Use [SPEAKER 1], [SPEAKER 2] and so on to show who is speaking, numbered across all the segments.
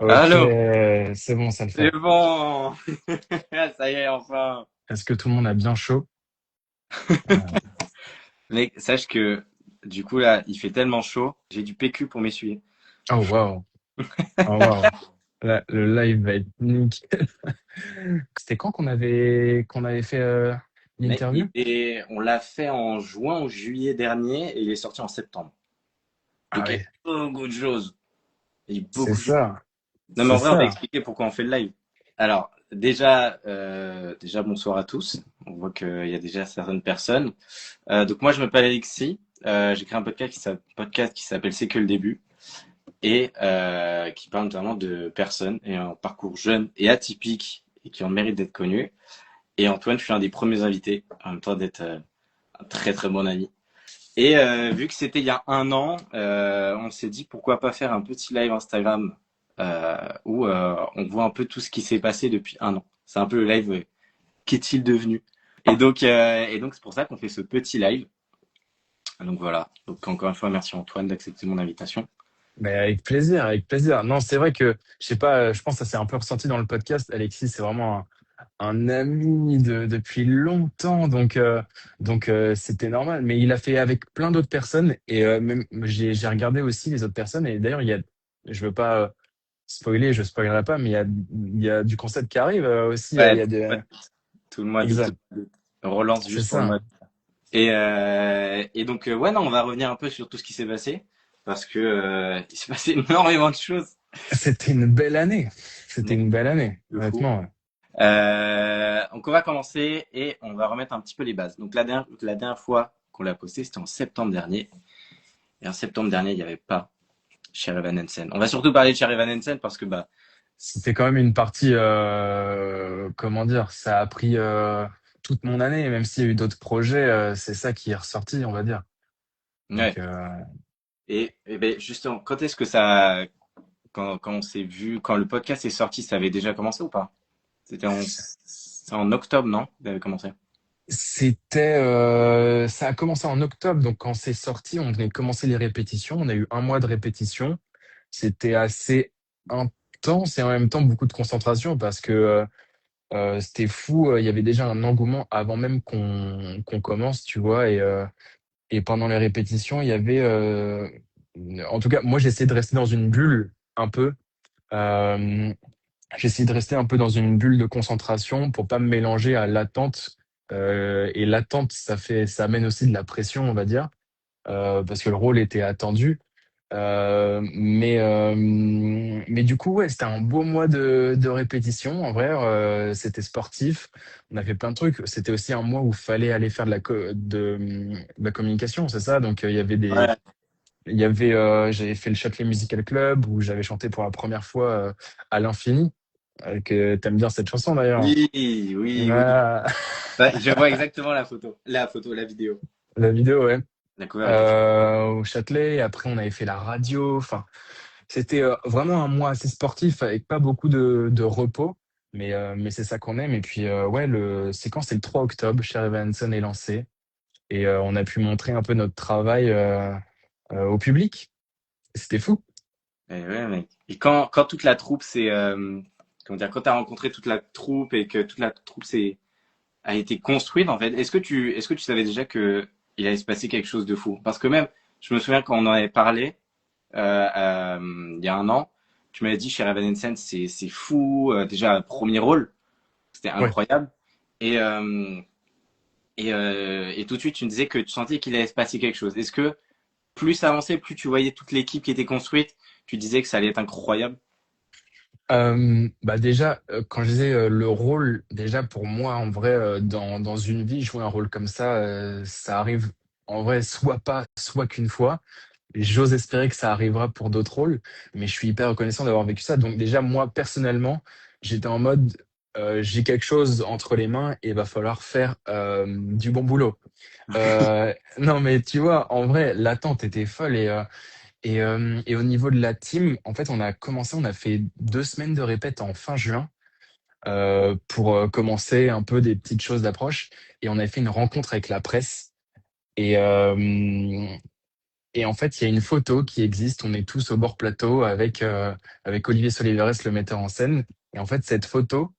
[SPEAKER 1] Ok,
[SPEAKER 2] Allô,
[SPEAKER 1] c'est bon, ça le
[SPEAKER 2] c'est
[SPEAKER 1] fait.
[SPEAKER 2] bon. Ça y est, enfin.
[SPEAKER 1] Est-ce que tout le monde a bien chaud? Euh,
[SPEAKER 2] Mec, sache que du coup là, il fait tellement chaud, j'ai du PQ pour m'essuyer.
[SPEAKER 1] Oh wow, oh wow. Là, le live va être nickel. C'était quand qu'on avait fait
[SPEAKER 2] Mec,
[SPEAKER 1] l'interview?
[SPEAKER 2] on l'a fait en juin ou juillet dernier et il est sorti en septembre.
[SPEAKER 1] Ah
[SPEAKER 2] Donc il y a
[SPEAKER 1] oui,
[SPEAKER 2] beaucoup de choses. Il y a
[SPEAKER 1] c'est
[SPEAKER 2] beaucoup de choses.
[SPEAKER 1] ça,
[SPEAKER 2] Non mais
[SPEAKER 1] c'est
[SPEAKER 2] en vrai, on va
[SPEAKER 1] ça.
[SPEAKER 2] expliquer pourquoi on fait le live. Alors déjà, déjà bonsoir à tous. On voit qu'il y a déjà certaines personnes. Donc moi je m'appelle Alexis. J'ai créé un podcast qui s'appelle C'est que le début. Et qui parle notamment de personnes et un parcours jeune et atypique et qui ont le mérite d'être connus. Et Antoine, je suis un des premiers invités, en même temps d'être un très très bon ami. Et vu que c'était il y a un an, on s'est dit pourquoi pas faire un petit live Instagram où on voit un peu tout ce qui s'est passé depuis un an. C'est un peu le live qu'est-il devenu. Et donc c'est pour ça qu'on fait ce petit live. Donc voilà. Donc encore une fois, merci Antoine d'accepter mon invitation.
[SPEAKER 1] Mais avec plaisir, avec plaisir. Non, c'est vrai que, je sais pas, je pense que ça s'est un peu ressenti dans le podcast. Alexis, c'est vraiment un ami depuis longtemps, donc c'était normal. Mais il a fait avec plein d'autres personnes et même j'ai regardé aussi les autres personnes. Et d'ailleurs, je veux pas spoiler, je spoilerai pas, mais il y a du concept qui arrive aussi. Il
[SPEAKER 2] Ouais,
[SPEAKER 1] y a des
[SPEAKER 2] tout le mois d'août,
[SPEAKER 1] exact,
[SPEAKER 2] on relance
[SPEAKER 1] c'est
[SPEAKER 2] juste pour le mois
[SPEAKER 1] ça.
[SPEAKER 2] d'août. Et donc, ouais, non, on va revenir un peu sur tout ce qui s'est passé, parce que il s'est passé énormément de choses.
[SPEAKER 1] C'était une belle année. C'était
[SPEAKER 2] Mec,
[SPEAKER 1] une belle année,
[SPEAKER 2] de fou.
[SPEAKER 1] honnêtement. Ouais.
[SPEAKER 2] Donc, on va commencer et on va remettre un petit peu les bases. Donc, la dernière fois qu'on l'a posté, c'était en septembre dernier. Et en septembre dernier, il n'y avait pas Cher Evan Hansen. On va surtout parler de Cher Evan Hansen parce que, bah,
[SPEAKER 1] C'était quand même une partie, comment dire, ça a pris toute mon année, même s'il y a eu d'autres projets, c'est ça qui est ressorti, on va dire. Donc,
[SPEAKER 2] ouais. Et ben, justement, quand est-ce que ça, quand on s'est vu, quand le podcast est sorti, ça avait déjà commencé ou pas? C'est en octobre, non? Vous avez commencé.
[SPEAKER 1] ça a commencé en octobre, donc quand c'est sorti, on venait de commencer les répétitions. On a eu un mois de répétition. C'était assez intense et en même temps beaucoup de concentration parce que c'était fou. Il y avait déjà un engouement avant même qu'on commence, tu vois. Et pendant les répétitions, il y avait, en tout cas, moi, j'essayais de rester dans une bulle un peu. Euh, J'essayais de rester un peu dans une bulle de concentration pour pas me mélanger à l'attente. Et l'attente, ça amène aussi de la pression, on va dire, parce que le rôle était attendu. Mais du coup, ouais, c'était un beau mois de répétition. En vrai, c'était sportif. On a fait plein de trucs. C'était aussi un mois où il fallait aller faire de la communication, c'est ça? Donc,
[SPEAKER 2] Ouais.
[SPEAKER 1] j'avais fait le Châtelet Musical Club où j'avais chanté pour la première fois à l'infini. Que t'aimes bien cette chanson d'ailleurs.
[SPEAKER 2] Oui, oui, oui.
[SPEAKER 1] Ah,
[SPEAKER 2] Ouais, je vois exactement la vidéo.
[SPEAKER 1] la vidéo, ouais.
[SPEAKER 2] La cover était.
[SPEAKER 1] Au Châtelet. Et après, on avait fait la radio. Enfin, c'était vraiment un mois assez sportif avec pas beaucoup de repos, mais c'est ça qu'on aime. Et puis, ouais, c'est quand? C'est le 3 octobre, Cher Evan Hansen est lancé et on a pu montrer un peu notre travail au public. C'était fou.
[SPEAKER 2] Ouais, mec. Et quand toute la troupe comment dire, quand t'as rencontré toute la troupe et que toute la troupe a été construite, en fait, est-ce que tu savais déjà que il allait se passer quelque chose de fou? Parce que même, je me souviens quand on en avait parlé, il y a un an, tu m'avais dit chez Raven Hansen, c'est fou, déjà, premier rôle, c'était
[SPEAKER 1] Ouais.
[SPEAKER 2] incroyable. Et, euh, et tout de suite, tu me disais que tu sentais qu'il allait se passer quelque chose. Est-ce que plus ça avançait, plus tu voyais toute l'équipe qui était construite, tu disais que ça allait être incroyable?
[SPEAKER 1] Bah déjà, quand je disais le rôle, déjà pour moi, en vrai, dans une vie, jouer un rôle comme ça arrive en vrai soit pas, soit qu'une fois. Et j'ose espérer que ça arrivera pour d'autres rôles, mais je suis hyper reconnaissant d'avoir vécu ça. Donc déjà, moi, personnellement, j'étais en mode, j'ai quelque chose entre les mains et il va falloir faire du bon boulot. Non, mais tu vois, en vrai, l'attente était folle et au niveau de la team, en fait, on a fait 2 semaines de répète en fin juin pour commencer un peu des petites choses d'approche et on a fait une rencontre avec la presse. Et, Et en fait, il y a une photo qui existe. On est tous au bord plateau avec Olivier Soliveres, le metteur en scène. Et en fait, cette photo,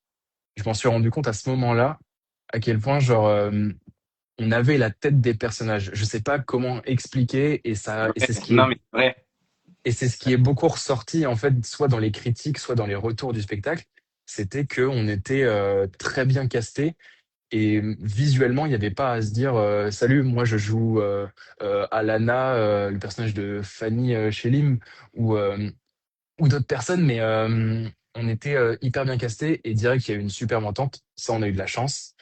[SPEAKER 1] je m'en suis rendu compte à ce moment-là, à quel point, genre, on avait la tête des personnages. Je sais pas comment expliquer, et
[SPEAKER 2] Ouais, non, mais c'est vrai.
[SPEAKER 1] c'est ce qui est beaucoup ressorti, en fait, soit dans les critiques, soit dans les retours du spectacle. C'était qu'on était très bien casté et visuellement, il n'y avait pas à se dire salut, moi je joue Alana, le personnage de Fanny Shelim, ou, euh, ou d'autres personnes, mais on était hyper bien casté et direct qu'il y a eu une super entente. Ça, on a eu de la chance.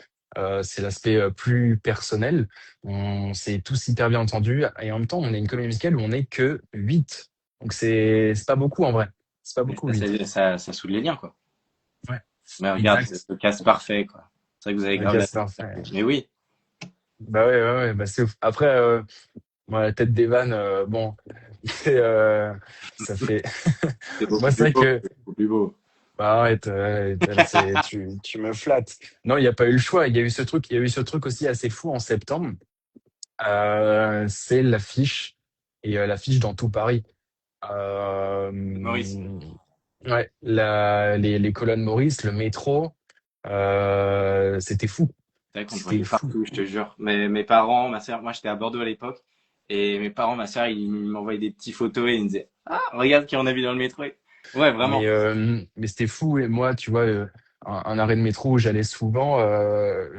[SPEAKER 1] C'est l'aspect plus personnel. On s'est tous hyper bien entendus et en même temps, on est une comédie musicale où on n'est que 8. Donc c'est pas beaucoup en vrai. C'est pas
[SPEAKER 2] Mais
[SPEAKER 1] beaucoup
[SPEAKER 2] ça,
[SPEAKER 1] 8.
[SPEAKER 2] ça soude les liens, quoi.
[SPEAKER 1] Ouais,
[SPEAKER 2] Mais regarde,
[SPEAKER 1] exact.
[SPEAKER 2] c'est le casse parfait, quoi. C'est vrai que vous avez
[SPEAKER 1] Ok,
[SPEAKER 2] grave la
[SPEAKER 1] c'est parfait.
[SPEAKER 2] Mais oui,
[SPEAKER 1] Bah ouais, ouais, ouais, bah c'est ouf. Après, moi, la tête d'Evan, bon, c'est, ça fait.
[SPEAKER 2] c'est beaucoup
[SPEAKER 1] Moi, c'est
[SPEAKER 2] plus
[SPEAKER 1] vrai
[SPEAKER 2] beau.
[SPEAKER 1] que.
[SPEAKER 2] C'est beaucoup plus beau.
[SPEAKER 1] Bah arrête, là, tu me flattes. Non, il n'y a pas eu le choix. Il y a eu ce truc aussi assez fou en septembre. C'est l'affiche et l'affiche dans tout Paris. Euh,
[SPEAKER 2] Maurice,
[SPEAKER 1] ouais, les colonnes Maurice, le métro, c'était fou.
[SPEAKER 2] c'est vrai qu'on te
[SPEAKER 1] C'était
[SPEAKER 2] voyait
[SPEAKER 1] fou.
[SPEAKER 2] partout, je te jure. Mes parents, ma sœur, moi j'étais à Bordeaux à l'époque, et mes parents, ma sœur, ils m'envoyaient des petites photos et ils me disaient, ah, regarde qui on a vu dans le métro. Ouais, vraiment.
[SPEAKER 1] Mais c'était fou. Et moi, tu vois, un arrêt de métro où j'allais souvent,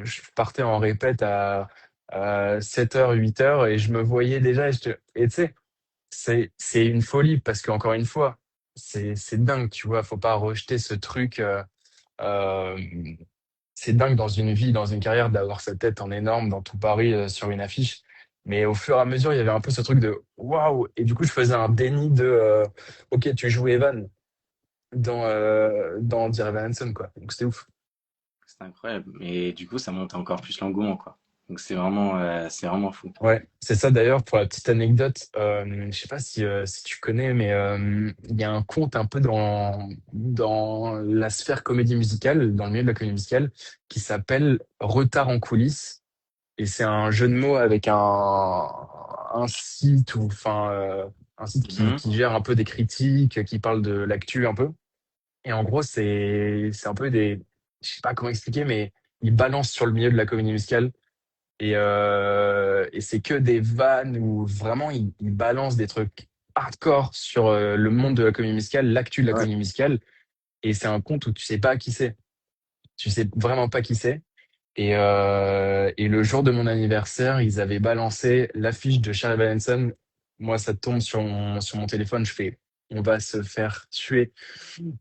[SPEAKER 1] je partais en répète à 7h, 8h et je me voyais déjà. Et tu sais, c'est une folie parce qu'encore une fois, c'est dingue, tu vois. Faut pas rejeter ce truc. Euh, c'est dingue dans une vie, dans une carrière, d'avoir sa tête en énorme dans tout Paris sur une affiche. Mais au fur et à mesure, il y avait un peu ce truc de waouh. Et du coup, je faisais un déni de ok, tu joues Evan dans Dear Evan Hansen, quoi. Donc c'était ouf.
[SPEAKER 2] C'est incroyable. Et du coup, ça monte encore plus l'engouement, quoi. Donc c'est vraiment fou.
[SPEAKER 1] Ouais, c'est ça d'ailleurs pour la petite anecdote. Je sais pas si tu connais, mais il y a un conte un peu dans la sphère comédie musicale, dans le milieu de la comédie musicale, qui s'appelle Retard en coulisses. Et c'est un jeu de mots avec un site ou enfin un site
[SPEAKER 2] Mhm.
[SPEAKER 1] qui gère un peu des critiques, qui parle de l'actu un peu. Et en gros, c'est un peu des, je sais pas comment expliquer, mais ils balancent sur le milieu de la comédie musicale. Et c'est que des vannes où vraiment ils balancent des trucs hardcore sur le monde de la comédie musicale, l'actu de la
[SPEAKER 2] Ouais.
[SPEAKER 1] comédie musicale. Et c'est un compte où tu sais pas qui c'est. Tu sais vraiment pas qui c'est. Et le jour de mon anniversaire, ils avaient balancé l'affiche de Charlie Manson. Moi, ça tombe sur mon téléphone. Je fais, on va se faire tuer.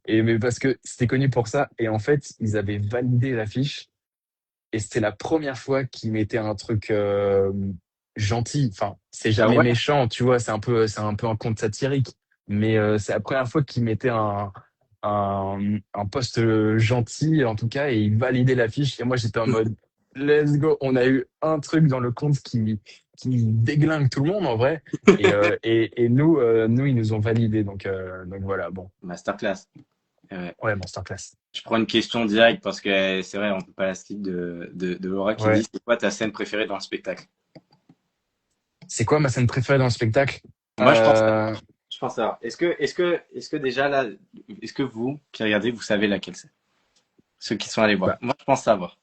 [SPEAKER 1] Et mais parce que c'était connu pour ça. Et en fait, ils avaient validé l'affiche. Et c'était la première fois qu'ils mettaient un truc gentil. Enfin, c'est
[SPEAKER 2] Ah
[SPEAKER 1] jamais
[SPEAKER 2] ouais?
[SPEAKER 1] méchant, tu vois. C'est un peu un conte satirique. Mais c'est la première fois qu'ils mettaient un poste gentil, en tout cas, et ils validaient l'affiche. Et moi, j'étais en mode, let's go. On a eu un truc dans le conte qui déglingue tout le monde, en vrai. Et nous, ils nous ont validé. Donc voilà, bon.
[SPEAKER 2] Masterclass. Ouais.
[SPEAKER 1] Ouais, masterclass.
[SPEAKER 2] Je prends une question directe parce que c'est vrai, on peut pas la skip de Laura qui dit
[SPEAKER 1] Ouais.
[SPEAKER 2] c'est quoi ta scène préférée dans le spectacle?
[SPEAKER 1] C'est quoi ma scène préférée dans le spectacle?
[SPEAKER 2] Moi,
[SPEAKER 1] Euh,
[SPEAKER 2] je pense savoir. Est-ce que déjà là, est-ce que vous qui regardez, vous savez laquelle c'est? Ceux qui sont allés voir.
[SPEAKER 1] bah,
[SPEAKER 2] Moi, je pense savoir.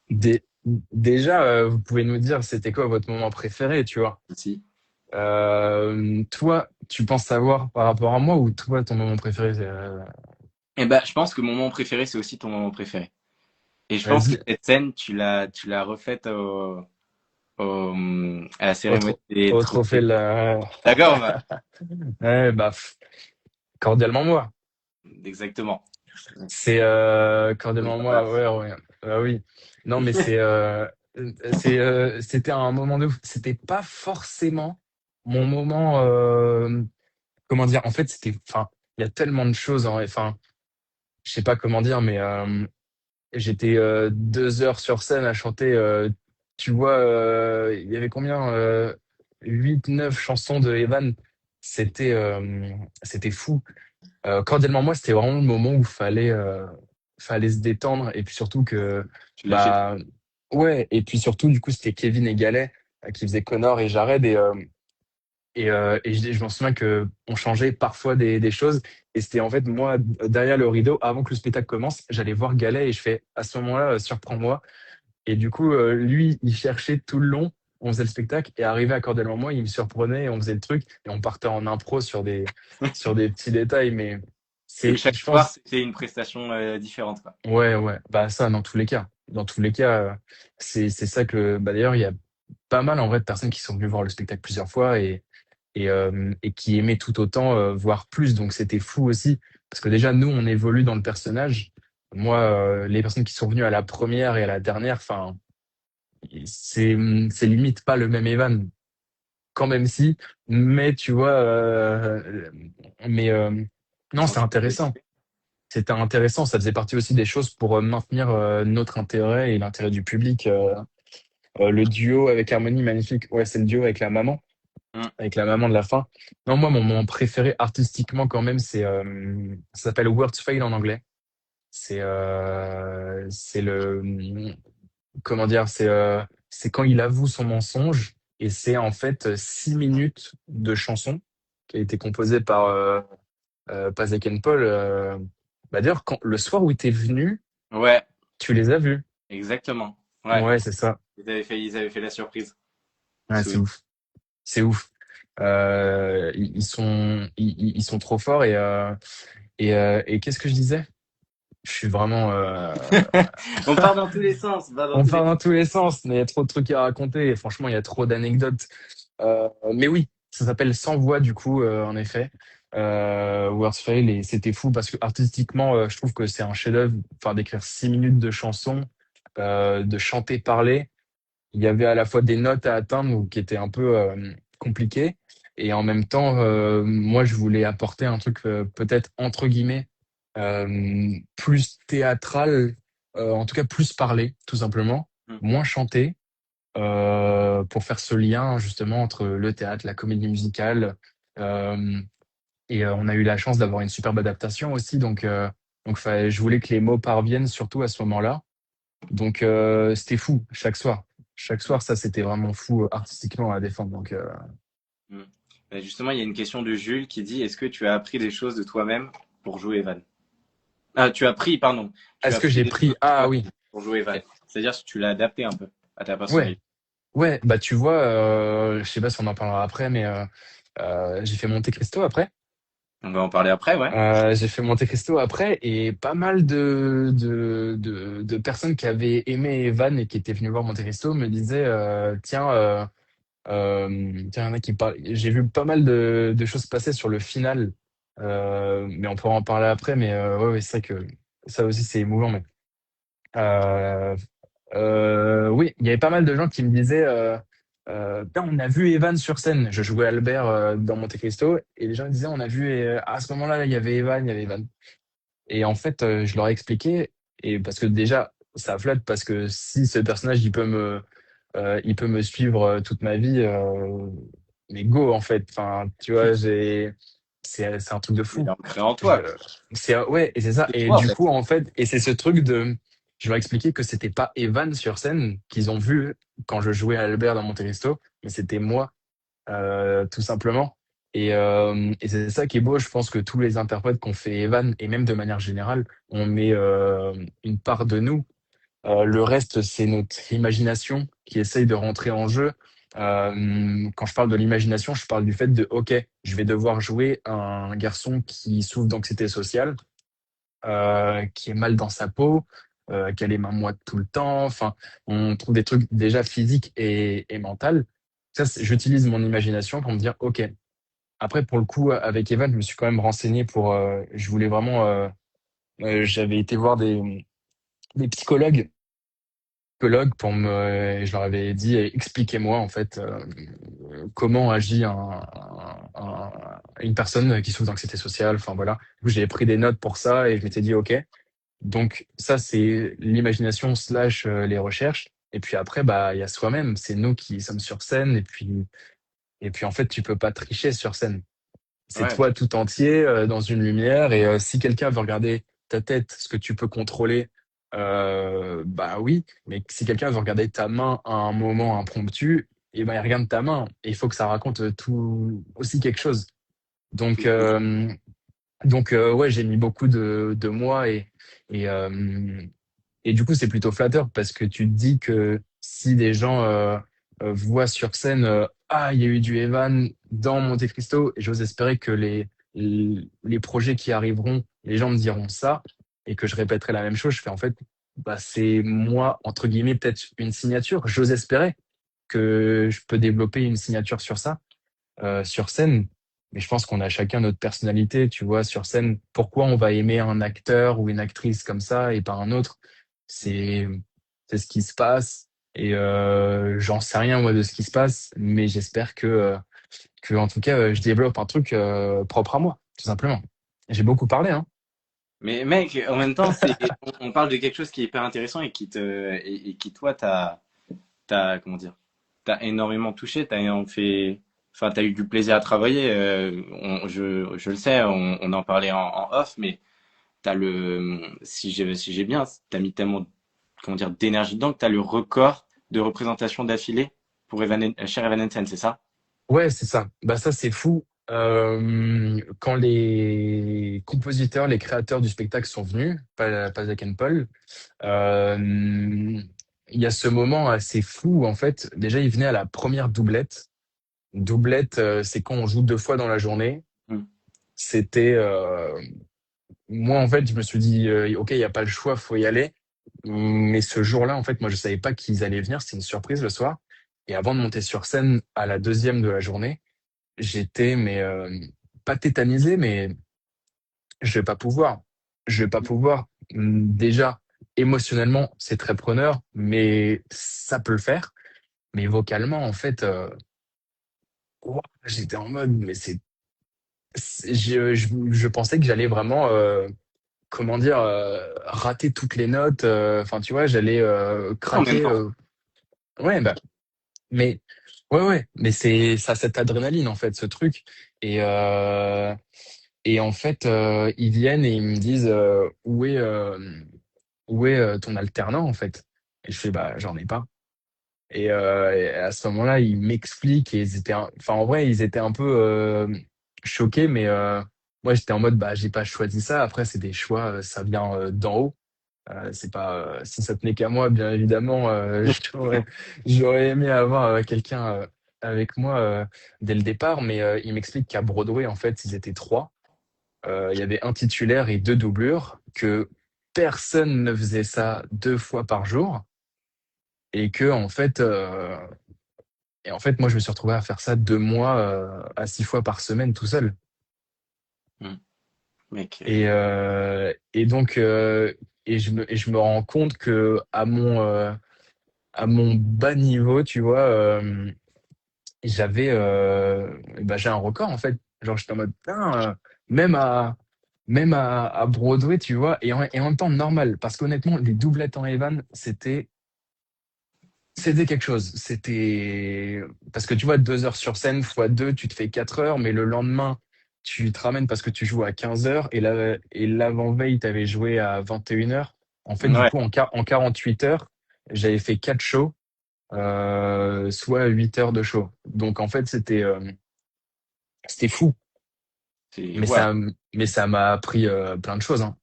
[SPEAKER 1] Dé- déjà, vous pouvez nous dire c'était quoi votre moment préféré, tu vois.
[SPEAKER 2] Si.
[SPEAKER 1] Toi, tu penses savoir par rapport à moi ou toi, ton moment préféré,
[SPEAKER 2] Eh ben, je pense que mon moment préféré, c'est aussi ton moment préféré. Et je pense que
[SPEAKER 1] vas-y,
[SPEAKER 2] cette scène, tu l'as refaite à la cérémonie des
[SPEAKER 1] au trophée
[SPEAKER 2] trophées.
[SPEAKER 1] de la...
[SPEAKER 2] D'accord, bah,
[SPEAKER 1] Ouais, bah, cordialement moi.
[SPEAKER 2] exactement.
[SPEAKER 1] C'est
[SPEAKER 2] Donc,
[SPEAKER 1] cordialement
[SPEAKER 2] voilà.
[SPEAKER 1] moi, ouais, ouais. Bah oui. Non, mais c'était un moment de... C'était pas forcément mon moment... comment dire? En fait, c'était... Enfin, il y a tellement de choses, hein, enfin, je sais pas comment dire, mais j'étais 2 heures sur scène à chanter. Tu vois, il y avait combien? 8, 9 chansons de Evan. C'était fou. Cordialement, moi, c'était vraiment le moment où fallait se détendre. Et puis surtout que,
[SPEAKER 2] Tu lâches tout.
[SPEAKER 1] bah, ouais. Et puis surtout, du coup, c'était Kevin et Galet qui faisaient Connor et Jared. Et je m'en souviens que on changeait parfois des choses. Et c'était en fait moi, derrière le rideau, avant que le spectacle commence, j'allais voir Galet et je fais à ce moment-là, surprends-moi. Et du coup, lui, il cherchait tout le long. On faisait le spectacle et arrivé à Cordel en moi, il me surprenait et on faisait le truc et on partait en impro sur des petits détails. Mais
[SPEAKER 2] Donc
[SPEAKER 1] c'est,
[SPEAKER 2] chaque
[SPEAKER 1] je
[SPEAKER 2] soir,
[SPEAKER 1] pense,
[SPEAKER 2] c'était une prestation différente, quoi.
[SPEAKER 1] ouais, ouais, bah ça, dans tous les cas. Dans tous les cas, c'est ça que, bah d'ailleurs, il y a pas mal en vrai de personnes qui sont venues voir le spectacle plusieurs fois et qui aimaient tout autant, voire plus. Donc c'était fou aussi parce que déjà nous, on évolue dans le personnage. Moi, les personnes qui sont venues à la première et à la dernière, enfin, c'est c'est limite pas le même Evan, quand même si, mais tu vois, mais
[SPEAKER 2] Ils
[SPEAKER 1] non,
[SPEAKER 2] sont
[SPEAKER 1] c'est
[SPEAKER 2] super
[SPEAKER 1] intéressant.
[SPEAKER 2] motivés.
[SPEAKER 1] C'était intéressant, ça faisait partie aussi des choses pour maintenir notre intérêt et l'intérêt du public. Le duo avec Harmonie, magnifique. Ouais, c'est le duo
[SPEAKER 2] Mm.
[SPEAKER 1] avec la maman de la fin. Non, moi, mon moment préféré artistiquement quand même, ça s'appelle Words Fail en anglais. C'est comment dire, c'est quand il avoue son mensonge et c'est en fait 6 minutes de chanson qui a été composée par Pazek and Paul. Bah d'ailleurs, le soir où tu es venu,
[SPEAKER 2] Ouais,
[SPEAKER 1] tu les as vus.
[SPEAKER 2] exactement. Ouais,
[SPEAKER 1] Ouais, c'est ça.
[SPEAKER 2] ils avaient fait la surprise.
[SPEAKER 1] Ouais, c'est
[SPEAKER 2] Oui.
[SPEAKER 1] ouf. C'est ouf. Ils sont trop forts et qu'est-ce que je disais? Je suis vraiment,
[SPEAKER 2] On part dans tous les sens, va dans
[SPEAKER 1] on
[SPEAKER 2] tous les
[SPEAKER 1] part dans
[SPEAKER 2] sens.
[SPEAKER 1] tous les sens, mais il y a trop de trucs à raconter et franchement, il y a trop d'anecdotes. Mais oui, ça s'appelle Sans voix du coup, en effet. Words Fail et c'était fou parce que artistiquement, je trouve que c'est un chef-d'œuvre. Enfin, d'écrire 6 minutes de chansons, de chanter, parler. Il y avait à la fois des notes à atteindre ou qui étaient un peu compliquées et en même temps, moi, je voulais apporter un truc peut-être entre guillemets plus théâtral, en tout cas plus parlé, tout simplement,
[SPEAKER 2] Mm.
[SPEAKER 1] moins chanté pour faire ce lien justement entre le théâtre, la comédie musicale. Euh, on a eu la chance d'avoir une superbe adaptation aussi, je voulais que les mots parviennent surtout à ce moment-là. Donc c'était fou chaque soir. Chaque soir, ça c'était vraiment fou artistiquement à défendre.
[SPEAKER 2] Mm. Justement, il y a une question de Jules qui dit, est-ce que tu as appris des choses de toi-même pour jouer Evan? Ah, tu as pris, pardon. Tu
[SPEAKER 1] Est-ce
[SPEAKER 2] as
[SPEAKER 1] que
[SPEAKER 2] pris
[SPEAKER 1] j'ai
[SPEAKER 2] des
[SPEAKER 1] pris?
[SPEAKER 2] choses de
[SPEAKER 1] Ah
[SPEAKER 2] toi
[SPEAKER 1] oui.
[SPEAKER 2] pour jouer Evan. C'est-à-dire que tu l'as adapté un peu à ta
[SPEAKER 1] Ouais,
[SPEAKER 2] personnalité.
[SPEAKER 1] ouais. Bah tu vois, je sais pas si on en parlera après, mais j'ai fait Monte Cristo après.
[SPEAKER 2] On va en parler après, ouais.
[SPEAKER 1] J'ai fait Monte Cristo après et pas mal de personnes qui avaient aimé Evan et qui étaient venues voir Monte Cristo me disaient tiens, tiens, il y en a qui parlent. J'ai vu pas mal de choses passer sur le final, mais on pourra en parler après. Mais ouais, ouais, c'est vrai que ça aussi c'est émouvant. Mais euh, oui, il y avait pas mal de gens qui me disaient putain, on a vu Evan sur scène. Je jouais Albert dans Monte Cristo et les gens me disaient on a vu à ce moment-là, il y avait Evan, il y avait Evan. Et en fait, je leur ai expliqué, et parce que déjà, ça flatte, parce que si ce personnage, il peut me suivre toute ma vie, mais go, en fait. Enfin, tu vois, c'est un truc de
[SPEAKER 2] Il est
[SPEAKER 1] fou.
[SPEAKER 2] ancré en
[SPEAKER 1] Je-
[SPEAKER 2] toi, quoi.
[SPEAKER 1] ouais, et c'est ça.
[SPEAKER 2] C'est
[SPEAKER 1] Et
[SPEAKER 2] toi, en
[SPEAKER 1] du
[SPEAKER 2] fait.
[SPEAKER 1] coup, en fait, et c'est ce truc je leur ai expliqué que c'était pas Evan sur scène qu'ils ont vu quand je jouais à Albert dans Monte Cristo, mais c'était moi tout simplement. Et c'est ça qui est beau. Je pense que tous les interprètes qu'on fait Evan, et même de manière générale, on met une part de nous. Le reste, c'est notre imagination qui essaye de rentrer en jeu. Quand je parle de l'imagination, je parle du fait de, OK, je vais devoir jouer un garçon qui souffre d'anxiété sociale, qui est mal dans sa peau, qui a les mains moites tout le temps. Enfin, on trouve des trucs déjà physiques et mentaux. Ça, j'utilise mon imagination pour me dire, OK. Après, pour le coup, avec Evan, je me suis quand même renseigné je voulais vraiment, j'avais été voir des psychologues et je leur avais dit, expliquez-moi en fait comment agit une personne qui souffre d'anxiété sociale. Enfin voilà. Du coup, j'ai pris des notes pour ça et je m'étais dit, OK. Donc ça, c'est l'imagination slash les recherches. Et puis après, bah, il y a soi-même. C'est nous qui sommes sur scène. Et puis en fait, tu peux pas tricher sur scène. C'est
[SPEAKER 2] Ouais.
[SPEAKER 1] toi tout entier dans une lumière. Et si quelqu'un veut regarder ta tête, ce que tu peux contrôler, bah oui. Mais si quelqu'un veut regarder ta main à un moment impromptu, et ben il regarde ta main et il faut que ça raconte tout aussi quelque chose. Donc ouais, j'ai mis beaucoup de moi et euh, et du coup c'est plutôt flatteur parce que tu te dis que si des gens voient sur scène ah il y a eu du Evan dans Monte Cristo, et j'ose espérer que les projets qui arriveront, les gens me diront ça et que je répéterai la même chose. Je fais en fait bah c'est moi entre guillemets peut-être une signature. J'ose espérer que je peux développer une signature sur ça sur scène. Mais je pense qu'on a chacun notre personnalité, tu vois, sur scène. Pourquoi on va aimer un acteur ou une actrice comme ça et pas un autre? C'est, c'est ce qui se passe. Et j'en sais rien, moi, de ce qui se passe, mais j'espère que, en tout cas, je développe un truc propre à moi, tout simplement. J'ai beaucoup parlé, hein.
[SPEAKER 2] Mais mec, en même temps, on parle de quelque chose qui est hyper intéressant et et qui toi, comment dire, t'as énormément touché, t'as énormément fait, enfin, t'as eu du plaisir à travailler. Je le sais, on en parlait en off, mais si j'ai bien, t'as mis tellement, comment dire, d'énergie dedans que t'as le record de représentation d'affilée pour Cher Evanescence, c'est ça?
[SPEAKER 1] Ouais, c'est ça. Bah ça, c'est fou. Quand les compositeurs, les créateurs du spectacle sont venus, pas Zach and Paul, Euh, il y a ce moment assez fou, en fait. Déjà, il venait à la première doublette. Doublette, c'est quand on joue deux fois dans la journée.
[SPEAKER 2] Hmm.
[SPEAKER 1] C'était, moi, en fait, je me suis dit, OK, il n'y a pas le choix, faut y aller. Mais ce jour-là, en fait, moi, je savais pas qu'ils allaient venir. C'était une surprise le soir. Et avant de monter sur scène à la deuxième de la journée, j'étais, mais pas tétanisé, mais je vais pas pouvoir. Je vais pas pouvoir. Déjà, émotionnellement, c'est très preneur, mais ça peut le faire. Mais vocalement, en fait, ouah, j'étais en mode, mais je pensais que j'allais vraiment, comment dire, rater toutes les notes. Enfin, tu vois, j'allais
[SPEAKER 2] En même
[SPEAKER 1] craquer.
[SPEAKER 2] temps.
[SPEAKER 1] Ouais, bah, mais ouais, mais c'est ça, cette adrénaline en fait, ce truc. Et et en fait, ils viennent et ils me disent où est ton alternant en fait. Et je fais bah j'en ai pas. Et à ce moment-là, ils m'expliquent et ils étaient, enfin en vrai, ils étaient un peu choqués, mais moi j'étais en mode bah j'ai pas choisi ça. Après c'est des choix, ça vient d'en haut. C'est pas si ça tenait qu'à moi, bien évidemment, j'aurais aimé avoir quelqu'un avec moi dès le départ, mais il m'explique qu'à Broadway en fait ils étaient trois. Il y avait un titulaire et deux doublures, que personne ne faisait ça deux fois par jour et que en fait moi je me suis retrouvé à faire ça 2 mois à 6 fois par semaine tout seul.
[SPEAKER 2] Hmm. Mec,
[SPEAKER 1] Et donc et je me rends compte que à mon bas niveau, tu vois, j'avais bah, j'ai un record en fait. Genre j'étais en mode putain, à Broadway, tu vois, et en même temps normal parce qu'honnêtement les doublettes en Evan, c'était quelque chose. C'était parce que tu vois 2 heures sur scène fois deux, tu te fais 4 heures, mais le lendemain tu te ramènes parce que tu joues à 15 heures et l'avant-veille tu avais joué à 21 heures. En fait, du
[SPEAKER 2] ouais,
[SPEAKER 1] coup en 48 heures, j'avais fait 4 shows soit 8 heures de show. Donc en fait, c'était fou,
[SPEAKER 2] c'est,
[SPEAKER 1] mais
[SPEAKER 2] ouais.
[SPEAKER 1] ça m'a appris plein de choses, hein.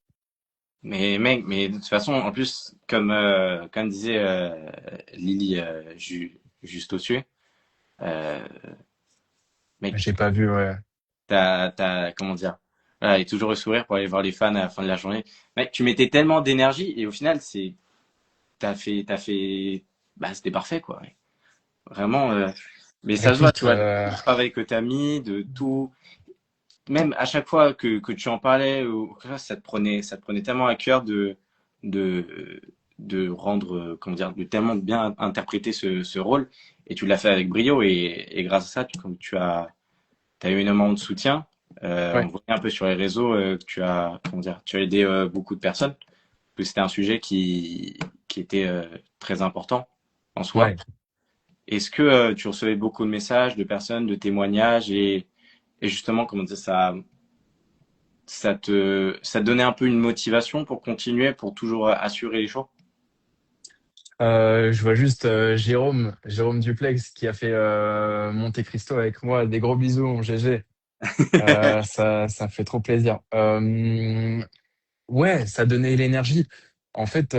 [SPEAKER 2] Mais mec, mais de toute façon, en plus, comme disait Lily juste au-dessus, euh, mec,
[SPEAKER 1] J'ai pas vu, ouais.
[SPEAKER 2] comment dire, voilà, et toujours le sourire pour aller voir les fans à la fin de la journée. Mec, tu mettais tellement d'énergie et au final, t'as fait, bah, c'était parfait, quoi. Ouais. Vraiment, mais ça se voit, tu
[SPEAKER 1] Écoute,
[SPEAKER 2] vois, de tout le travail que t'as mis, de tout, même à chaque fois que tu en parlais, ça te prenait tellement à cœur de, de rendre, comment dire, de tellement bien interpréter ce rôle. Et tu l'as fait avec brio. Et grâce à ça, comme t'as eu énormément de soutien. On
[SPEAKER 1] ouais,
[SPEAKER 2] voyait un peu sur les réseaux que comment dire, tu as aidé beaucoup de personnes. Que c'était un sujet qui était très important en soi.
[SPEAKER 1] ouais.
[SPEAKER 2] Est-ce que tu recevais beaucoup de messages de personnes, de témoignages et justement, comment dire, ça te donnait un peu une motivation pour continuer, pour toujours assurer les choix.
[SPEAKER 1] Je vois juste Jérôme Duplex qui a fait Monte Cristo avec moi. Des gros bisous, mon GG. Ça fait trop plaisir. Ouais, ça donnait l'énergie. En fait,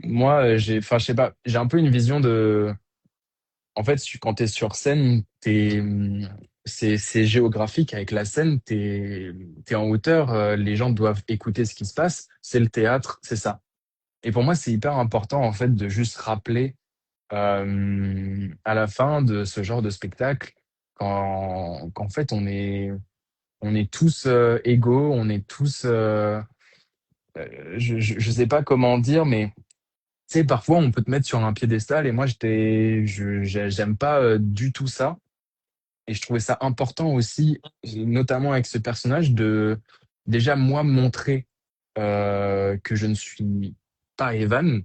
[SPEAKER 1] moi, enfin, je sais pas, j'ai un peu une vision de. En fait, quand t'es sur scène, c'est géographique avec la scène. T'es en hauteur. Les gens doivent écouter ce qui se passe. C'est le théâtre, c'est ça. Et pour moi, c'est hyper important en fait de juste rappeler à la fin de ce genre de spectacle qu'en fait on est tous égaux, on est tous je sais pas comment dire, mais tu sais parfois on peut te mettre sur un piédestal et moi j'aime pas du tout ça et je trouvais ça important aussi notamment avec ce personnage de déjà moi montrer que je ne suis pas Evan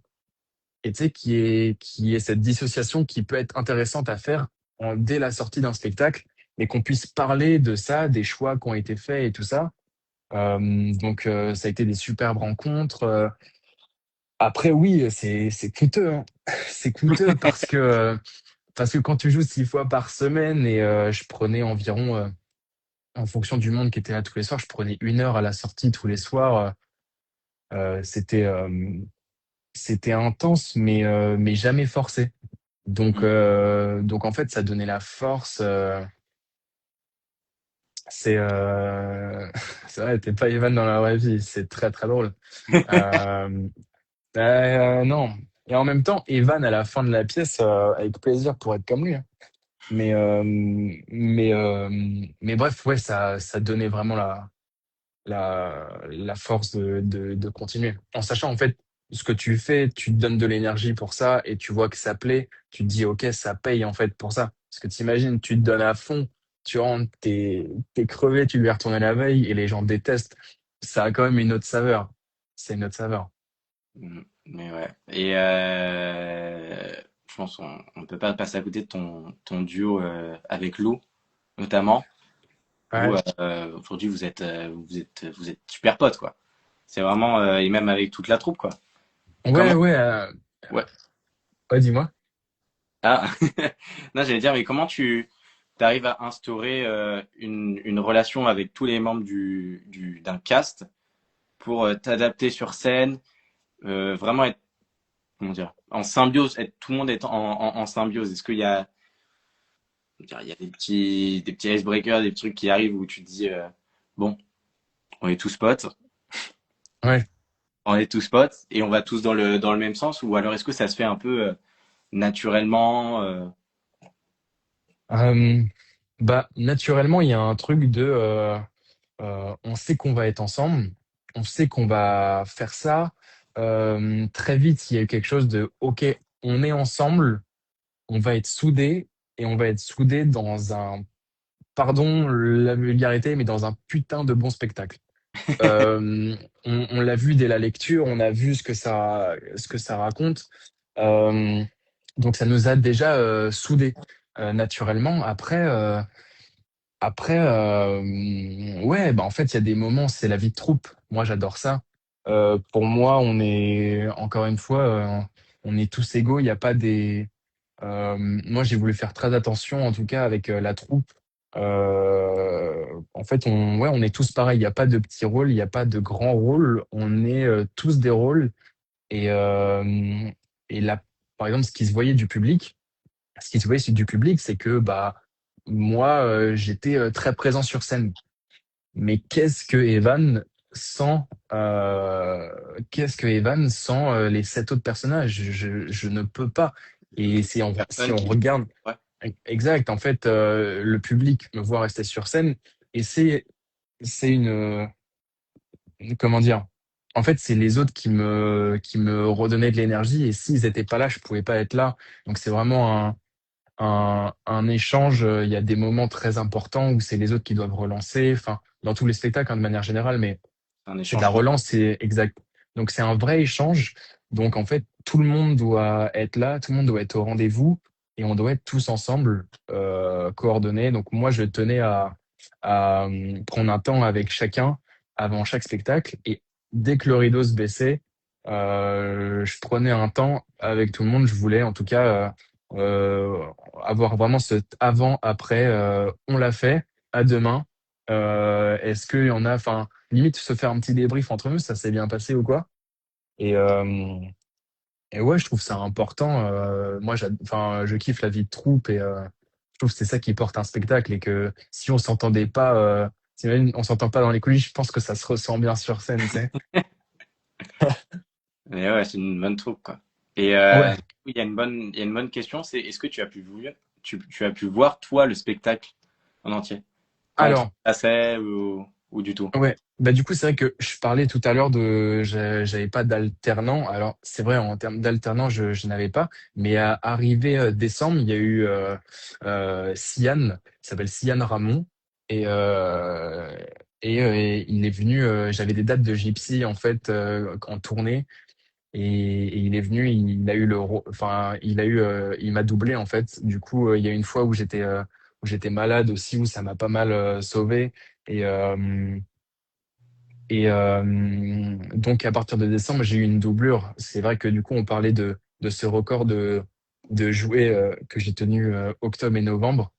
[SPEAKER 1] et tu sais, qui est cette dissociation qui peut être intéressante à faire dès la sortie d'un spectacle, et qu'on puisse parler de ça, des choix qui ont été faits et tout ça. Donc, ça a été des superbes rencontres. Après, oui, c'est coûteux, hein. C'est coûteux parce que quand tu joues 6 fois par semaine et je prenais environ, en fonction du monde qui était là tous les soirs, je prenais 1 heure à la sortie tous les soirs. C'était intense, mais jamais forcé. Donc en fait, ça donnait la force. C'est c'est vrai, t'es pas Evan dans la vraie vie. C'est très très drôle. Euh, non. Et en même temps, Evan à la fin de la pièce, avec plaisir pour être comme lui, hein. Mais mais bref, ouais, ça donnait vraiment la force de continuer. En sachant en fait ce que tu fais, tu te donnes de l'énergie pour ça et tu vois que ça plaît, tu te dis ok, ça paye en fait pour ça. Parce que t'imagines, tu te donnes à fond, tu rentres, t'es crevé, tu lui as retourné la veille et les gens détestent. Ça a quand même une autre saveur. C'est une autre saveur.
[SPEAKER 2] Mais ouais. Et je pense qu'on ne peut pas passer à côté de ton duo avec Lou, notamment, où
[SPEAKER 1] Ouais,
[SPEAKER 2] aujourd'hui vous êtes super potes, quoi. C'est vraiment, et même avec toute la troupe, quoi.
[SPEAKER 1] ouais,
[SPEAKER 2] Comment?
[SPEAKER 1] ouais.
[SPEAKER 2] Ouais.
[SPEAKER 1] Ouais, dis-moi.
[SPEAKER 2] Ah, non, j'allais dire, mais comment tu arrives à instaurer une relation avec tous les membres d'un cast pour t'adapter sur scène, vraiment être, comment dire, en symbiose, tout le monde est en symbiose. Est-ce qu'il y a, il y a des petits icebreakers, des trucs qui arrivent où tu te dis, bon, on est tous potes,
[SPEAKER 1] Ouais.
[SPEAKER 2] on est tous potes et on va tous dans le même sens, ou alors est-ce que ça se fait un peu naturellement
[SPEAKER 1] Euh, Bah naturellement, il y a un truc de on sait qu'on va être ensemble, on sait qu'on va faire ça. Très vite, il y a eu quelque chose de OK, on est ensemble, on va être soudés et on va être soudés dans un, pardon la vulgarité, mais dans un putain de bon spectacle. On l'a vu dès la lecture, on a vu ce que ça raconte. Euh, donc ça nous a déjà soudés naturellement. Après, ouais, bah en fait, il y a des moments, c'est la vie de troupe. Moi, j'adore ça. Pour moi, on est, encore une fois, on est tous égaux. Il n'y a pas des. Moi, j'ai voulu faire très attention, en tout cas, avec la troupe. En fait, ouais, on est tous pareils. Il n'y a pas de petits rôles, il n'y a pas de grands rôles. On est tous des rôles. Et, là, par exemple, ce qui se voyait du public, c'est que bah moi, j'étais très présent sur scène. Mais euh, qu'est-ce que Evan sans les 7 autres personnages? Je ne peux pas. Et si
[SPEAKER 2] personnes
[SPEAKER 1] on
[SPEAKER 2] qui...
[SPEAKER 1] regarde,
[SPEAKER 2] Ouais.
[SPEAKER 1] exact, en fait, le public me voit rester sur scène et c'est comment dire? En fait, c'est les autres qui me redonnaient de l'énergie et s'ils étaient pas là, je pouvais pas être là. Donc c'est vraiment un échange. Il y a des moments très importants où c'est les autres qui doivent relancer. Enfin, dans tous les spectacles, hein, de manière générale, mais
[SPEAKER 2] C'est un
[SPEAKER 1] c'est de la
[SPEAKER 2] échange constant.
[SPEAKER 1] relance, c'est exact. Donc c'est un vrai échange. Donc en fait, tout le monde doit être là, tout le monde doit être au rendez-vous et on doit être tous ensemble, coordonnés. Donc moi, je tenais à prendre un temps avec chacun avant chaque spectacle et dès que le rideau se baissait, Je prenais un temps avec tout le monde. Je voulais en tout cas avoir vraiment ce avant-après. On l'a fait, à demain. Est-ce qu'il y en a, enfin, limite se faire un petit débrief entre nous, ça s'est bien passé ou quoi? Et, euh, et ouais, je trouve ça important. Moi, enfin, je kiffe la vie de troupe et je trouve que c'est ça qui porte un spectacle et que si on s'entendait pas, t'imagines, on s'entend pas dans les coulisses, je pense que ça se ressent bien sur scène, tu sais.
[SPEAKER 2] Mais ouais, c'est une bonne troupe, quoi. Et
[SPEAKER 1] Ouais.
[SPEAKER 2] il y a une bonne question, c'est est-ce que tu as pu voir, toi, le spectacle en entier? Quand il
[SPEAKER 1] Alors,
[SPEAKER 2] passait ou du tout?
[SPEAKER 1] ouais. Bah, du coup, c'est vrai que je parlais tout à l'heure de, j'avais pas d'alternant. Alors, c'est vrai, en termes d'alternant, je n'avais pas. Mais à arrivé décembre, il y a eu Sian, qui s'appelle Sian Ramon. Et, euh, et il est venu, j'avais des dates de Gypsy, en fait, en tournée. Et il est venu, il a eu enfin, il m'a doublé, en fait. Du coup, il y a une fois où j'étais malade aussi, où ça m'a pas mal sauvé. Et, donc, à partir de décembre, j'ai eu une doublure. C'est vrai que du coup, on parlait de ce record de jouets que j'ai tenu octobre et novembre.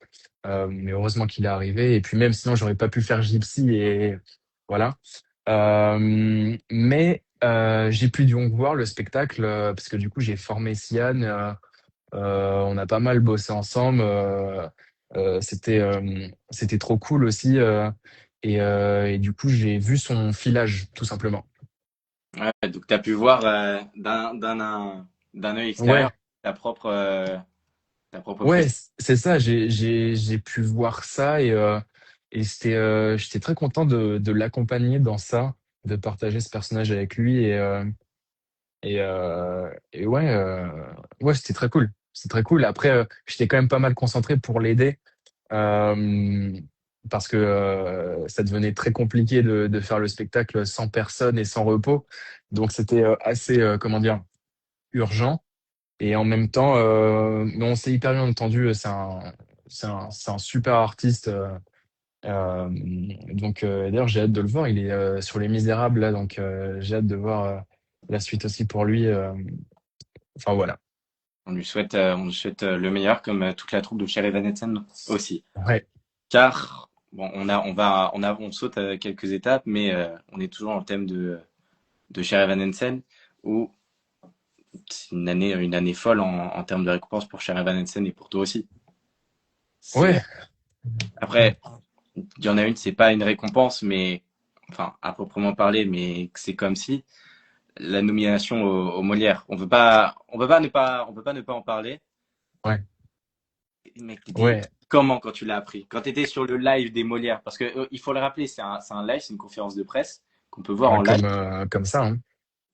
[SPEAKER 1] Mais heureusement qu'il est arrivé. Et puis même sinon, j'aurais pas pu faire Gypsy et voilà. Mais j'ai pu donc voir le spectacle parce que du coup, j'ai formé Sian. On a pas mal bossé ensemble. C'était trop cool aussi. Et du coup, j'ai vu son filage, tout simplement.
[SPEAKER 2] Ouais, donc tu as pu voir d'un œil extérieur
[SPEAKER 1] Ouais,
[SPEAKER 2] ta propre
[SPEAKER 1] ouais,
[SPEAKER 2] prestation.
[SPEAKER 1] c'est ça. J'ai pu voir ça et j'étais très content de l'accompagner dans ça, de partager ce personnage avec lui et ouais, ouais, c'était très cool. C'est très cool. Après, j'étais quand même pas mal concentré pour l'aider. Euh, Parce que ça devenait très compliqué de faire le spectacle sans personne et sans repos. Donc c'était assez, comment dire, urgent. Et en même temps, mais on s'est hyper bien entendu. C'est un super artiste. Donc d'ailleurs, j'ai hâte de le voir. Il est sur Les Misérables là, donc j'ai hâte de voir la suite aussi pour lui. Enfin voilà.
[SPEAKER 2] On lui souhaite le meilleur, comme toute la troupe de Cher Evanescence aussi.
[SPEAKER 1] Ouais,
[SPEAKER 2] Car bon, on saute à quelques étapes, mais on est toujours dans le thème de Cher Evanescence, où c'est une année folle en termes de récompense pour Cher Evanescence et pour toi aussi. C'est
[SPEAKER 1] ouais,
[SPEAKER 2] après, il y en a une, c'est pas une récompense, mais enfin à proprement parler, mais c'est comme si la nomination au Molière. On peut pas ne pas en parler.
[SPEAKER 1] ouais,
[SPEAKER 2] Mec, t'étais
[SPEAKER 1] ouais.
[SPEAKER 2] comment quand tu l'as appris? Quand t'étais sur le live des Molières? Parce que il faut le rappeler, c'est un live, c'est une conférence de presse qu'on peut voir
[SPEAKER 1] Ouais,
[SPEAKER 2] en live.
[SPEAKER 1] comme ça, hein.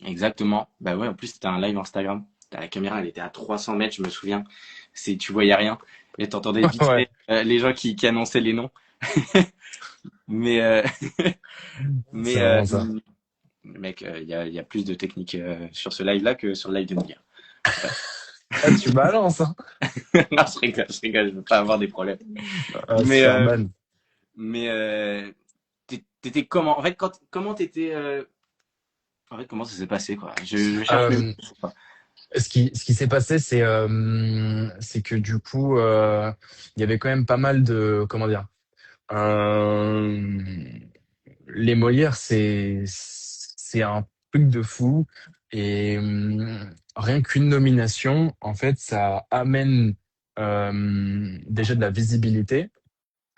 [SPEAKER 2] Exactement. Bah ouais, en plus c'était un live Instagram. La caméra, elle était à 300 mètres, je me souviens. Tu voyais rien, mais t'entendais vite
[SPEAKER 1] Ouais,
[SPEAKER 2] fait les gens qui annonçaient les noms. Mais
[SPEAKER 1] c'est
[SPEAKER 2] mais
[SPEAKER 1] vraiment ça.
[SPEAKER 2] mec, il y a plus de technique sur ce live-là que sur le live de Molière. Bref.
[SPEAKER 1] Ah, tu balances, hein.
[SPEAKER 2] Non, je rigole, je veux pas avoir des problèmes.
[SPEAKER 1] Ah,
[SPEAKER 2] Mais
[SPEAKER 1] super ban.
[SPEAKER 2] t'étais comment? En fait, comment t'étais en fait, comment ça s'est passé, quoi? Je cherche mes mots.
[SPEAKER 1] Euh, ce qui s'est passé, c'est que du coup, il y avait quand même pas mal de, comment dire, euh, les Molières, c'est un truc de fou et rien qu'une nomination, en fait, ça amène déjà de la visibilité.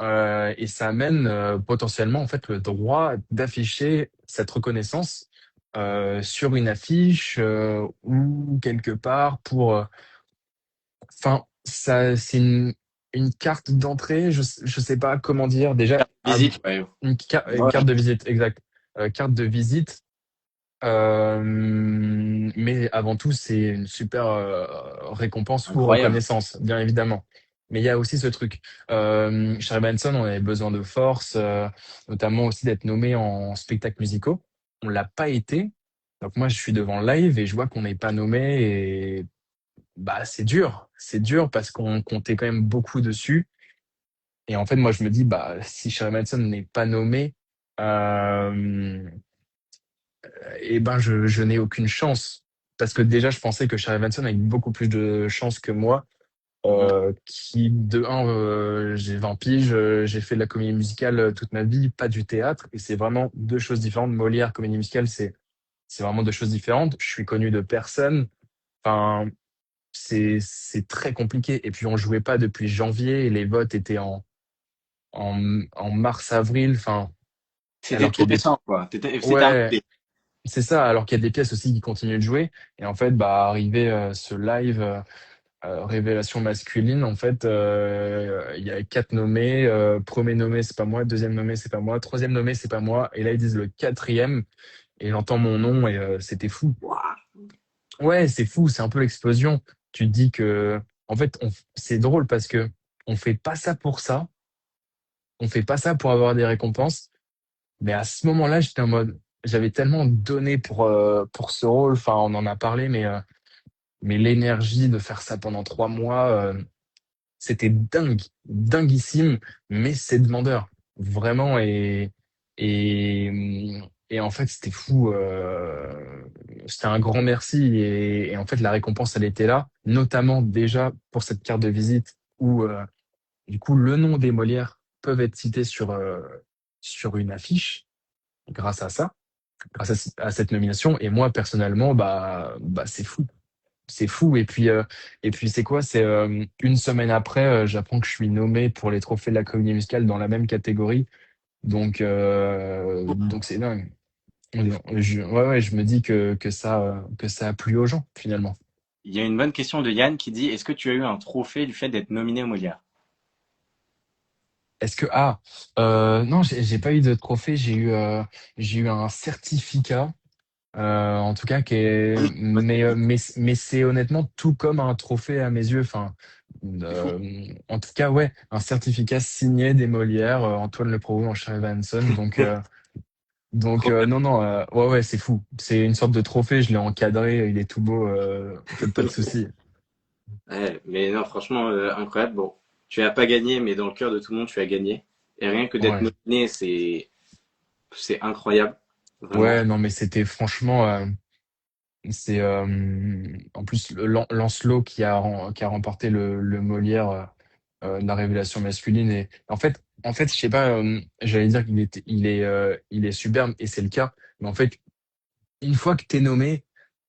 [SPEAKER 1] Et ça amène potentiellement en fait le droit d'afficher cette reconnaissance sur une affiche ou quelque part pour. Enfin, ça, c'est une carte d'entrée. Je sais pas comment dire. Déjà,
[SPEAKER 2] Visite, ouais.
[SPEAKER 1] une
[SPEAKER 2] Ouais,
[SPEAKER 1] carte de visite, exact. Carte de visite. Mais avant tout, c'est une super récompense ou
[SPEAKER 2] incroyable.
[SPEAKER 1] reconnaissance, bien évidemment. Mais il y a aussi ce truc. Chez Benson, on avait besoin de force, notamment aussi d'être nommé en spectacles musicaux. On l'a pas été. Donc moi, je suis devant le live et je vois qu'on n'est pas nommé et bah c'est dur. C'est dur parce qu'on comptait quand même beaucoup dessus. Et en fait, moi, je me dis bah si Sherry Manson n'est pas nommé, euh, et ben je n'ai aucune chance. Parce que déjà, je pensais que Charlie Manson avait beaucoup plus de chance que moi.
[SPEAKER 2] Mhm.
[SPEAKER 1] Qui, de un, j'ai 20 piges, j'ai fait de la comédie musicale toute ma vie, pas du théâtre. Et c'est vraiment deux choses différentes. Molière, comédie musicale, c'est vraiment deux choses différentes. Je suis connu de personne. Enfin, c'est très compliqué. Et puis, on jouait pas depuis janvier et les votes étaient en mars-avril. Enfin,
[SPEAKER 2] C'était
[SPEAKER 1] alors qu'il
[SPEAKER 2] tout
[SPEAKER 1] y a des,
[SPEAKER 2] récent, quoi. C'était un
[SPEAKER 1] ouais,
[SPEAKER 2] bébé.
[SPEAKER 1] c'est ça, alors qu'il y a des pièces aussi qui continuent de jouer. Et en fait, bah, arrivé ce live, révélation masculine, en fait, il y a quatre nommés. Premier nommé, c'est pas moi. Deuxième nommé, c'est pas moi. Troisième nommé, c'est pas moi. Et là, ils disent le quatrième. Et j'entends mon nom et c'était fou.
[SPEAKER 2] Waouh.
[SPEAKER 1] Ouais, c'est fou, c'est un peu l'explosion. Tu te dis que, en fait, c'est drôle parce que on fait pas ça pour ça. On fait pas ça pour avoir des récompenses. Mais à ce moment-là, j'étais en mode, j'avais tellement donné pour ce rôle. Enfin, on en a parlé, mais l'énergie de faire ça pendant 3 mois, c'était dingue, dinguissime, mais c'est demandeur, vraiment. Et en fait, c'était fou. C'était un grand merci. Et en fait, la récompense, elle était là, notamment déjà pour cette carte de visite où, du coup, le nom des Molières peuvent être cités sur une affiche grâce à ça, grâce à cette nomination. Et moi, personnellement, bah, c'est fou. C'est fou. Et puis c'est quoi? C'est une semaine après, j'apprends que je suis nommé pour les trophées de la comédie musicale dans la même catégorie. Donc c'est dingue. Ouais, je me dis que ça a plu aux gens finalement.
[SPEAKER 2] Il y a une bonne question de Yann qui dit, est-ce que tu as eu un trophée du fait d'être nominé au Molière?
[SPEAKER 1] Est-ce que non, j'ai pas eu de trophée. J'ai eu un certificat. En tout cas,
[SPEAKER 2] Moi,
[SPEAKER 1] mais c'est honnêtement tout comme un trophée à mes yeux. Enfin,
[SPEAKER 2] c'est fou.
[SPEAKER 1] en tout cas, ouais, un certificat signé des Molières, Antoine Le Provost en Charles Evanson. Donc, non, non, ouais, ouais, c'est fou. C'est une sorte de trophée. Je l'ai encadré, il est tout beau. Faites pas de soucis.
[SPEAKER 2] Ouais, mais non, franchement, incroyable. Bon, tu as pas gagné, mais dans le cœur de tout le monde, tu as gagné. Et rien que d'être
[SPEAKER 1] Ouais,
[SPEAKER 2] nominé, c'est incroyable, vraiment.
[SPEAKER 1] ouais, non, mais c'était franchement. C'est en plus Lancelot qui a remporté le Molière de la révélation masculine. Et en fait, je sais pas, j'allais dire il est superbe et c'est le cas. Mais en fait, une fois que t'es nommé,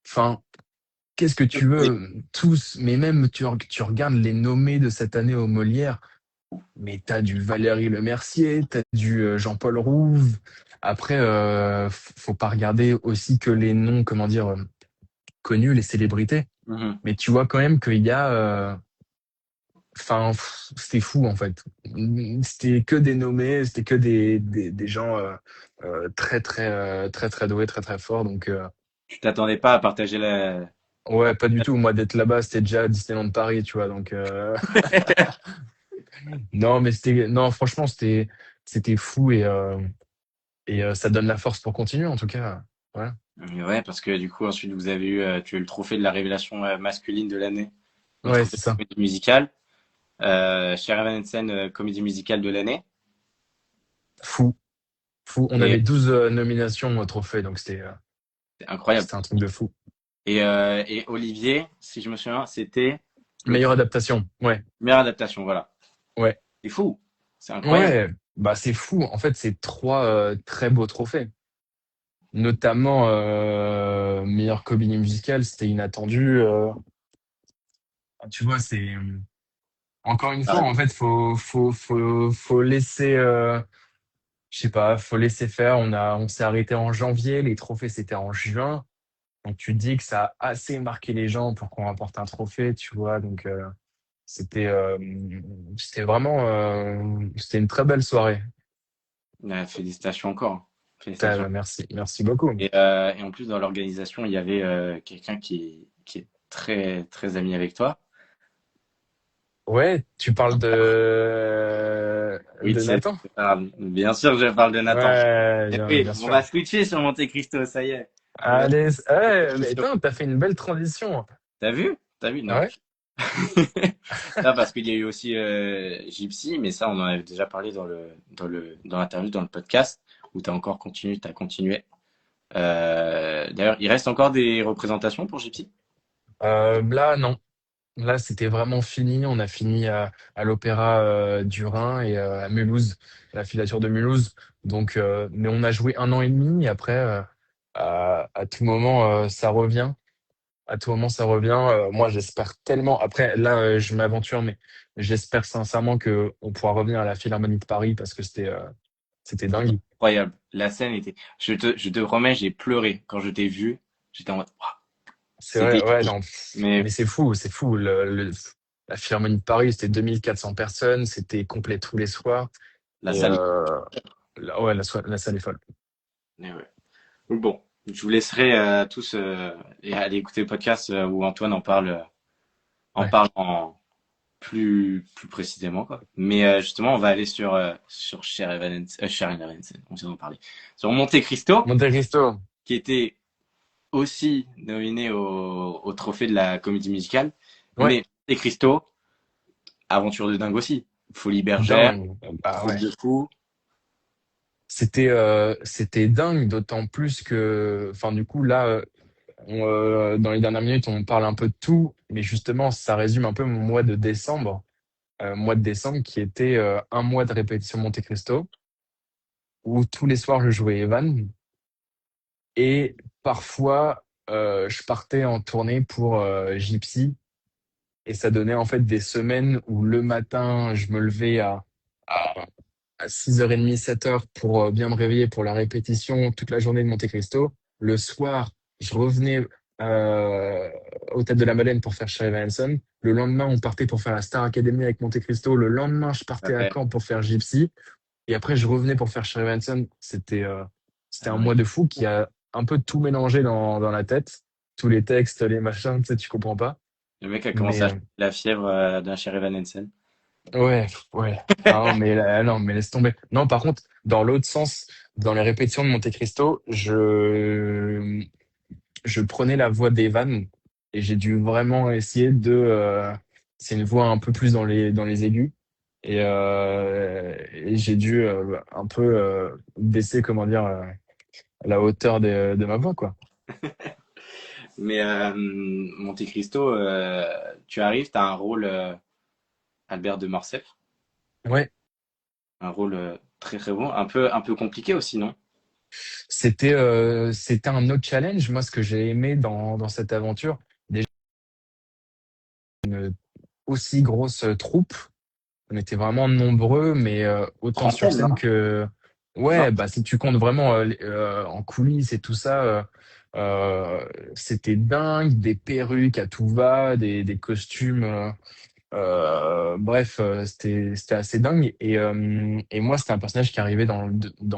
[SPEAKER 1] enfin, qu'est-ce que tu veux? Tous, mais même tu regardes les nommés de cette année au Molière, mais t'as du Valérie Lemercier, t'as du Jean-Paul Rouve. Après, faut pas regarder aussi que les noms, comment dire, connus, les célébrités.
[SPEAKER 2] Mhm.
[SPEAKER 1] Mais tu vois quand même qu'il y a, enfin, c'était fou en fait. C'était que des nommés, c'était que des gens très très très très doués, très très forts. Donc
[SPEAKER 2] Tu t'attendais pas à partager la...
[SPEAKER 1] ouais, pas du tout. Moi d'être là-bas, c'était déjà Disneyland Paris, tu vois. Donc non, mais non, franchement, c'était fou et ça donne la force pour continuer en tout cas. Ouais,
[SPEAKER 2] Ouais, parce que du coup, ensuite, vous avez eu, tu as eu le trophée de la révélation masculine de l'année au
[SPEAKER 1] ouais,
[SPEAKER 2] trophée
[SPEAKER 1] c'est
[SPEAKER 2] de
[SPEAKER 1] ça.
[SPEAKER 2] comédie musicale. Cher Evan Hansen, comédie musicale de l'année.
[SPEAKER 1] Fou, fou. On
[SPEAKER 2] Et
[SPEAKER 1] avait 12 nominations au trophée, donc
[SPEAKER 2] c'est incroyable.
[SPEAKER 1] c'était un truc de fou.
[SPEAKER 2] Et Olivier, si je me souviens, c'était le
[SPEAKER 1] Meilleure
[SPEAKER 2] trophée
[SPEAKER 1] adaptation. Ouais,
[SPEAKER 2] de meilleure adaptation. Voilà.
[SPEAKER 1] ouais.
[SPEAKER 2] C'est fou. C'est incroyable.
[SPEAKER 1] Ouais, bah c'est fou. En fait, c'est trois très beaux trophées. Notamment meilleure comédie musicale, c'était inattendu. Tu vois, c'est encore une fois,
[SPEAKER 2] Ah,
[SPEAKER 1] en fait, faut laisser, je sais pas, faut laisser faire. On s'est arrêté en janvier, les trophées c'était en juin. Donc tu te dis que ça a assez marqué les gens pour qu'on remporte un trophée, tu vois. Donc c'était, euh, c'était vraiment, c'était une très belle soirée.
[SPEAKER 2] félicitations encore. Félicitations.
[SPEAKER 1] Merci, merci beaucoup.
[SPEAKER 2] Et en plus, dans l'organisation, il y avait quelqu'un qui est très, très ami avec toi.
[SPEAKER 1] Ouais, tu parles de
[SPEAKER 2] Witzel.
[SPEAKER 1] Nathan?
[SPEAKER 2] Ah, bien sûr, je parle de Nathan.
[SPEAKER 1] Ouais,
[SPEAKER 2] Eh
[SPEAKER 1] bien,
[SPEAKER 2] oui,
[SPEAKER 1] bien
[SPEAKER 2] on va
[SPEAKER 1] sûr.
[SPEAKER 2] switcher sur Monte Cristo, ça y est. On va
[SPEAKER 1] Allez, ouais, mais
[SPEAKER 2] switcher.
[SPEAKER 1] attends, t'as fait une belle transition.
[SPEAKER 2] T'as vu? T'as vu?
[SPEAKER 1] Ah
[SPEAKER 2] Non.
[SPEAKER 1] ouais?
[SPEAKER 2] Non, parce qu'il y a eu aussi Gypsy, mais ça, on en avait déjà parlé dans l'interview, dans le podcast, où t'as continué. D'ailleurs, il reste encore des représentations pour Gypsy?
[SPEAKER 1] Là, non. Là, c'était vraiment fini. On a fini à l'Opéra du Rhin et à Mulhouse, à la filature de Mulhouse. Donc, mais on a joué 1 an et demi. Et après, à tout moment, ça revient. À tout moment, ça revient. Moi, j'espère tellement. Après, là, je m'aventure, mais j'espère sincèrement que on pourra revenir à la Philharmonie de Paris parce que c'était dingue.
[SPEAKER 2] Incroyable. La scène était. Je te promets, j'ai pleuré quand je t'ai vu. J'étais en mode, waouh,
[SPEAKER 1] C'est
[SPEAKER 2] c'était
[SPEAKER 1] vrai, ouais,
[SPEAKER 2] épique.
[SPEAKER 1] non,
[SPEAKER 2] Mais
[SPEAKER 1] mais c'est fou, c'est fou. La Philharmonie de Paris, c'était 2400 personnes, c'était complet tous les soirs.
[SPEAKER 2] la
[SPEAKER 1] Et
[SPEAKER 2] salle.
[SPEAKER 1] ouais, la salle est folle.
[SPEAKER 2] Mais ouais. Bon, je vous laisserai tous et aller écouter le podcast où Antoine en
[SPEAKER 1] Ouais.
[SPEAKER 2] parle plus précisément, quoi. Mais justement, on va aller sur Cher Evanescence, Cher Evanescence, on vient d'en parler. Sur Monte Cristo,
[SPEAKER 1] Monte Cristo.
[SPEAKER 2] qui était aussi nominé au trophée de la comédie musicale.
[SPEAKER 1] Ouais,
[SPEAKER 2] Mais Monte Cristo, aventure de dingue aussi. Folie bergère,
[SPEAKER 1] dingue. Bah
[SPEAKER 2] troupe
[SPEAKER 1] ouais.
[SPEAKER 2] de fous.
[SPEAKER 1] C'était dingue, d'autant plus que, enfin, du coup, là, dans les dernières minutes, on parle un peu de tout, mais justement, ça résume un peu mon mois de décembre. Mois de décembre qui était un mois de répétition Monte Cristo, où tous les soirs, je jouais Evan. Et parfois, je partais en tournée pour Gypsy. Et ça donnait en fait des semaines où le matin, je me levais à, à 6h30, 7h pour bien me réveiller pour la répétition toute la journée de Monte Cristo. Le soir, je revenais au Tête de la Madeleine pour faire Sherry Hanson. Le lendemain, on partait pour faire la Star Academy avec Monte Cristo. Le lendemain, je partais à
[SPEAKER 2] Ouais.
[SPEAKER 1] Caen pour faire Gypsy. Et après, je revenais pour faire Sherry Hanson. C'était
[SPEAKER 2] Ah
[SPEAKER 1] un
[SPEAKER 2] ouais.
[SPEAKER 1] mois de fou qui a un peu tout mélangé dans la tête. Tous les textes, les machins, tu sais, tu comprends pas.
[SPEAKER 2] Le mec a commencé
[SPEAKER 1] Mais
[SPEAKER 2] à choper la fièvre d'un Cher Evanescence.
[SPEAKER 1] ouais, ouais. Ah, non, mais laisse tomber. Non, par contre, dans l'autre sens, dans les répétitions de Monte Cristo, je prenais la voix d'Evan et j'ai dû vraiment essayer c'est une voix un peu plus dans les aigus. Et j'ai dû un peu baisser, comment dire, la hauteur de ma voix, quoi.
[SPEAKER 2] Mais Monte Cristo, tu arrives, tu as un rôle Albert de Morcerf,
[SPEAKER 1] Ouais,
[SPEAKER 2] un rôle très très bon, un peu compliqué aussi, non?
[SPEAKER 1] c'était un autre challenge. Moi, ce que j'ai aimé dans cette aventure, déjà, une aussi grosse troupe. On était vraiment nombreux, mais autant sur
[SPEAKER 2] Trentaine,
[SPEAKER 1] scène
[SPEAKER 2] non?
[SPEAKER 1] que
[SPEAKER 2] Non?
[SPEAKER 1] ouais, bah si tu comptes vraiment en coulisses et tout ça, c'était dingue, des perruques à tout va, des costumes, bref, c'était assez dingue. Et moi, c'était un personnage qui arrivait dans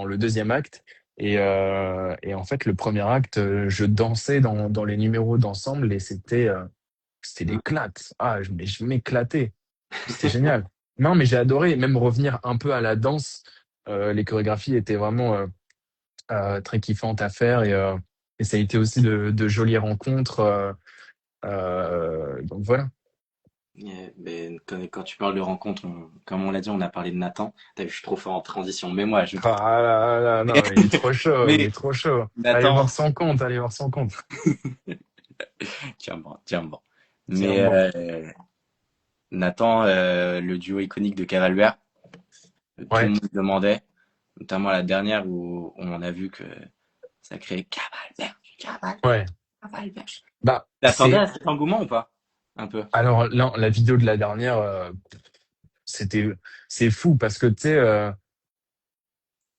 [SPEAKER 1] le deuxième acte. Et en fait, le premier acte, je dansais dans les numéros d'ensemble et c'était l'éclate. Ah, je m'éclatais. C'était génial. Non, mais j'ai adoré, même revenir un peu à la danse. Les chorégraphies étaient vraiment très kiffantes à faire et ça a été aussi de jolies rencontres. Donc voilà.
[SPEAKER 2] Mais quand tu parles de rencontre, comme on l'a dit, on a parlé de Nathan. T'as vu, je suis trop fort en transition. Mais moi, je.
[SPEAKER 1] Ah là là, non, il est trop chaud, il
[SPEAKER 2] Mais
[SPEAKER 1] est trop chaud. Allez voir
[SPEAKER 2] Nathan,
[SPEAKER 1] son compte, allez voir son compte.
[SPEAKER 2] tiens bon, tiens bon.
[SPEAKER 1] Tiens
[SPEAKER 2] Mais
[SPEAKER 1] bon.
[SPEAKER 2] Nathan, le duo iconique de Cavalbert, tout le
[SPEAKER 1] Ouais,
[SPEAKER 2] monde demandait, notamment la dernière où on a vu que ça créait Cavalbert,
[SPEAKER 1] ouais.
[SPEAKER 2] Cavalbert.
[SPEAKER 1] Bah,
[SPEAKER 2] T'attendais à cet engouement ou pas? Un peu.
[SPEAKER 1] alors là, la vidéo de la dernière, c'était, c'est fou parce que tu sais,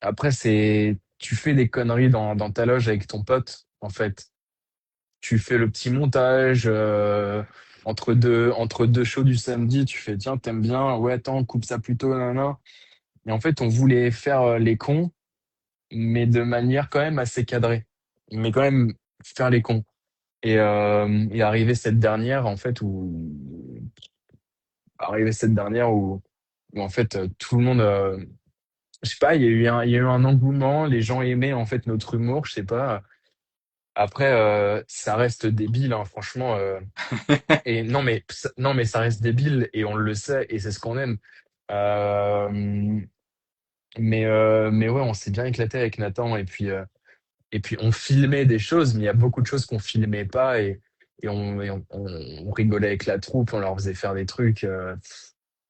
[SPEAKER 1] après, tu fais des conneries dans ta loge avec ton pote, en fait. Tu fais le petit montage entre deux shows du samedi, tu fais tiens, t'aimes bien, ouais, attends, coupe ça plutôt, nan. Et en fait, on voulait faire les cons, mais de manière quand même assez cadrée. Mais quand même faire les cons. Et arriver cette dernière, en fait, où en fait tout le monde, je sais pas, il y a eu un engouement, les gens aimaient en fait notre humour, je sais pas. Après, ça reste débile, hein, franchement. Et non, mais ça reste débile et on le sait et c'est ce qu'on aime. Euh, mais ouais, on s'est bien éclaté avec Nathan et puis Et puis on filmait des choses, mais il y a beaucoup de choses qu'on filmait pas et on rigolait avec la troupe, on leur faisait faire des trucs.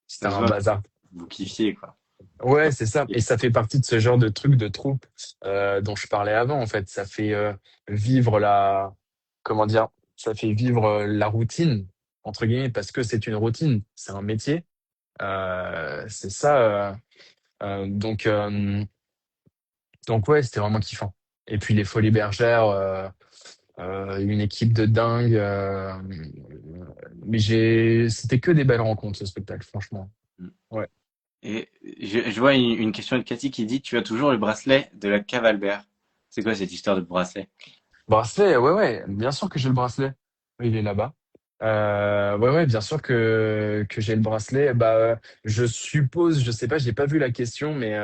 [SPEAKER 1] C'était
[SPEAKER 2] Ça se
[SPEAKER 1] un
[SPEAKER 2] voit,
[SPEAKER 1] bazar.
[SPEAKER 2] vous kiffiez, quoi.
[SPEAKER 1] Ouais, c'est ça. Et ça fait partie de ce genre de truc de troupe dont je parlais avant, en fait. Ça fait vivre comment dire, ça fait vivre la routine, entre guillemets, parce que c'est une routine, c'est un métier. C'est ça. Donc ouais, c'était vraiment kiffant. Et puis les Folies Bergères, une équipe de dingue. Mais c'était que des belles rencontres, ce spectacle, franchement.
[SPEAKER 2] Mm.
[SPEAKER 1] Ouais.
[SPEAKER 2] Et je vois une question de Cathy qui dit, tu as toujours le bracelet de la Cavalbert. C'est quoi cette histoire de bracelet?
[SPEAKER 1] Bracelet, ouais, ouais, bien sûr que j'ai le bracelet. Oui, il est là-bas. Ouais, ouais, bien sûr que j'ai le bracelet. Bah, je suppose, je sais pas, j'ai pas vu la question, mais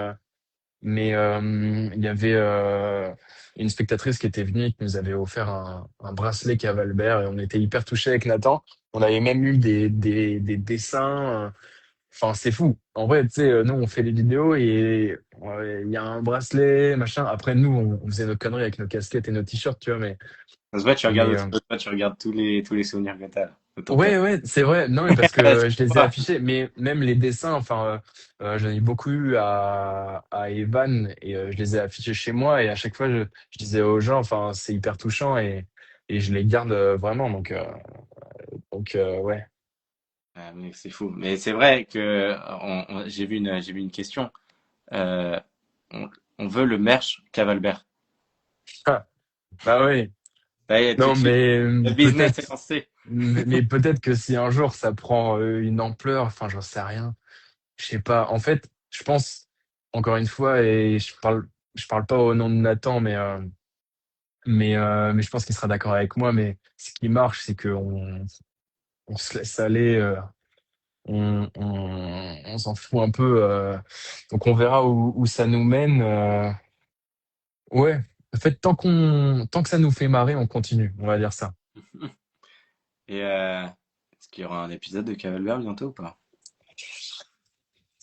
[SPEAKER 1] il y avait une spectatrice qui était venue et qui nous avait offert un bracelet Cavalbert et on était hyper touchés avec Nathan. On avait même eu des dessins. Enfin, c'est fou. En vrai, tu sais, nous, on fait les vidéos et ouais, il y a un bracelet, machin. Après, nous, on faisait nos conneries avec nos casquettes et nos t-shirts, tu vois,
[SPEAKER 2] Ça se voit, tu regardes
[SPEAKER 1] mais
[SPEAKER 2] aussi, ça se voit, tu regardes tous les souvenirs que t'as, là, de ton père.
[SPEAKER 1] ouais, ouais, c'est vrai. Non, mais parce
[SPEAKER 2] C'est
[SPEAKER 1] que je les ai
[SPEAKER 2] quoi?
[SPEAKER 1] affichés, mais même les dessins, enfin, j'en ai beaucoup eu à Evan et je les ai affichés chez moi et à chaque fois, je disais aux gens, enfin, c'est hyper touchant et je les garde vraiment. Donc, ouais.
[SPEAKER 2] Ah, mais c'est fou. Mais c'est vrai que j'ai vu une question. Euh, on, on veut le merch Cavalbert.
[SPEAKER 1] Ah, bah oui.
[SPEAKER 2] Ça y est, tout
[SPEAKER 1] Non,
[SPEAKER 2] de suite,
[SPEAKER 1] mais
[SPEAKER 2] le business est
[SPEAKER 1] peut-être,
[SPEAKER 2] lancé.
[SPEAKER 1] mais peut-être que si un jour ça prend une ampleur, enfin, j'en sais rien. Je sais pas. En fait, je pense, encore une fois, et je parle pas au nom de Nathan, mais je pense qu'il sera d'accord avec moi. Mais ce qui marche, c'est qu'on se laisse aller, on s'en fout un peu. Donc on verra où ça nous mène. Ouais. En fait, tant que ça nous fait marrer, on continue. On va dire ça.
[SPEAKER 2] Et est-ce qu'il y aura un épisode de Cavalbert bientôt ou pas?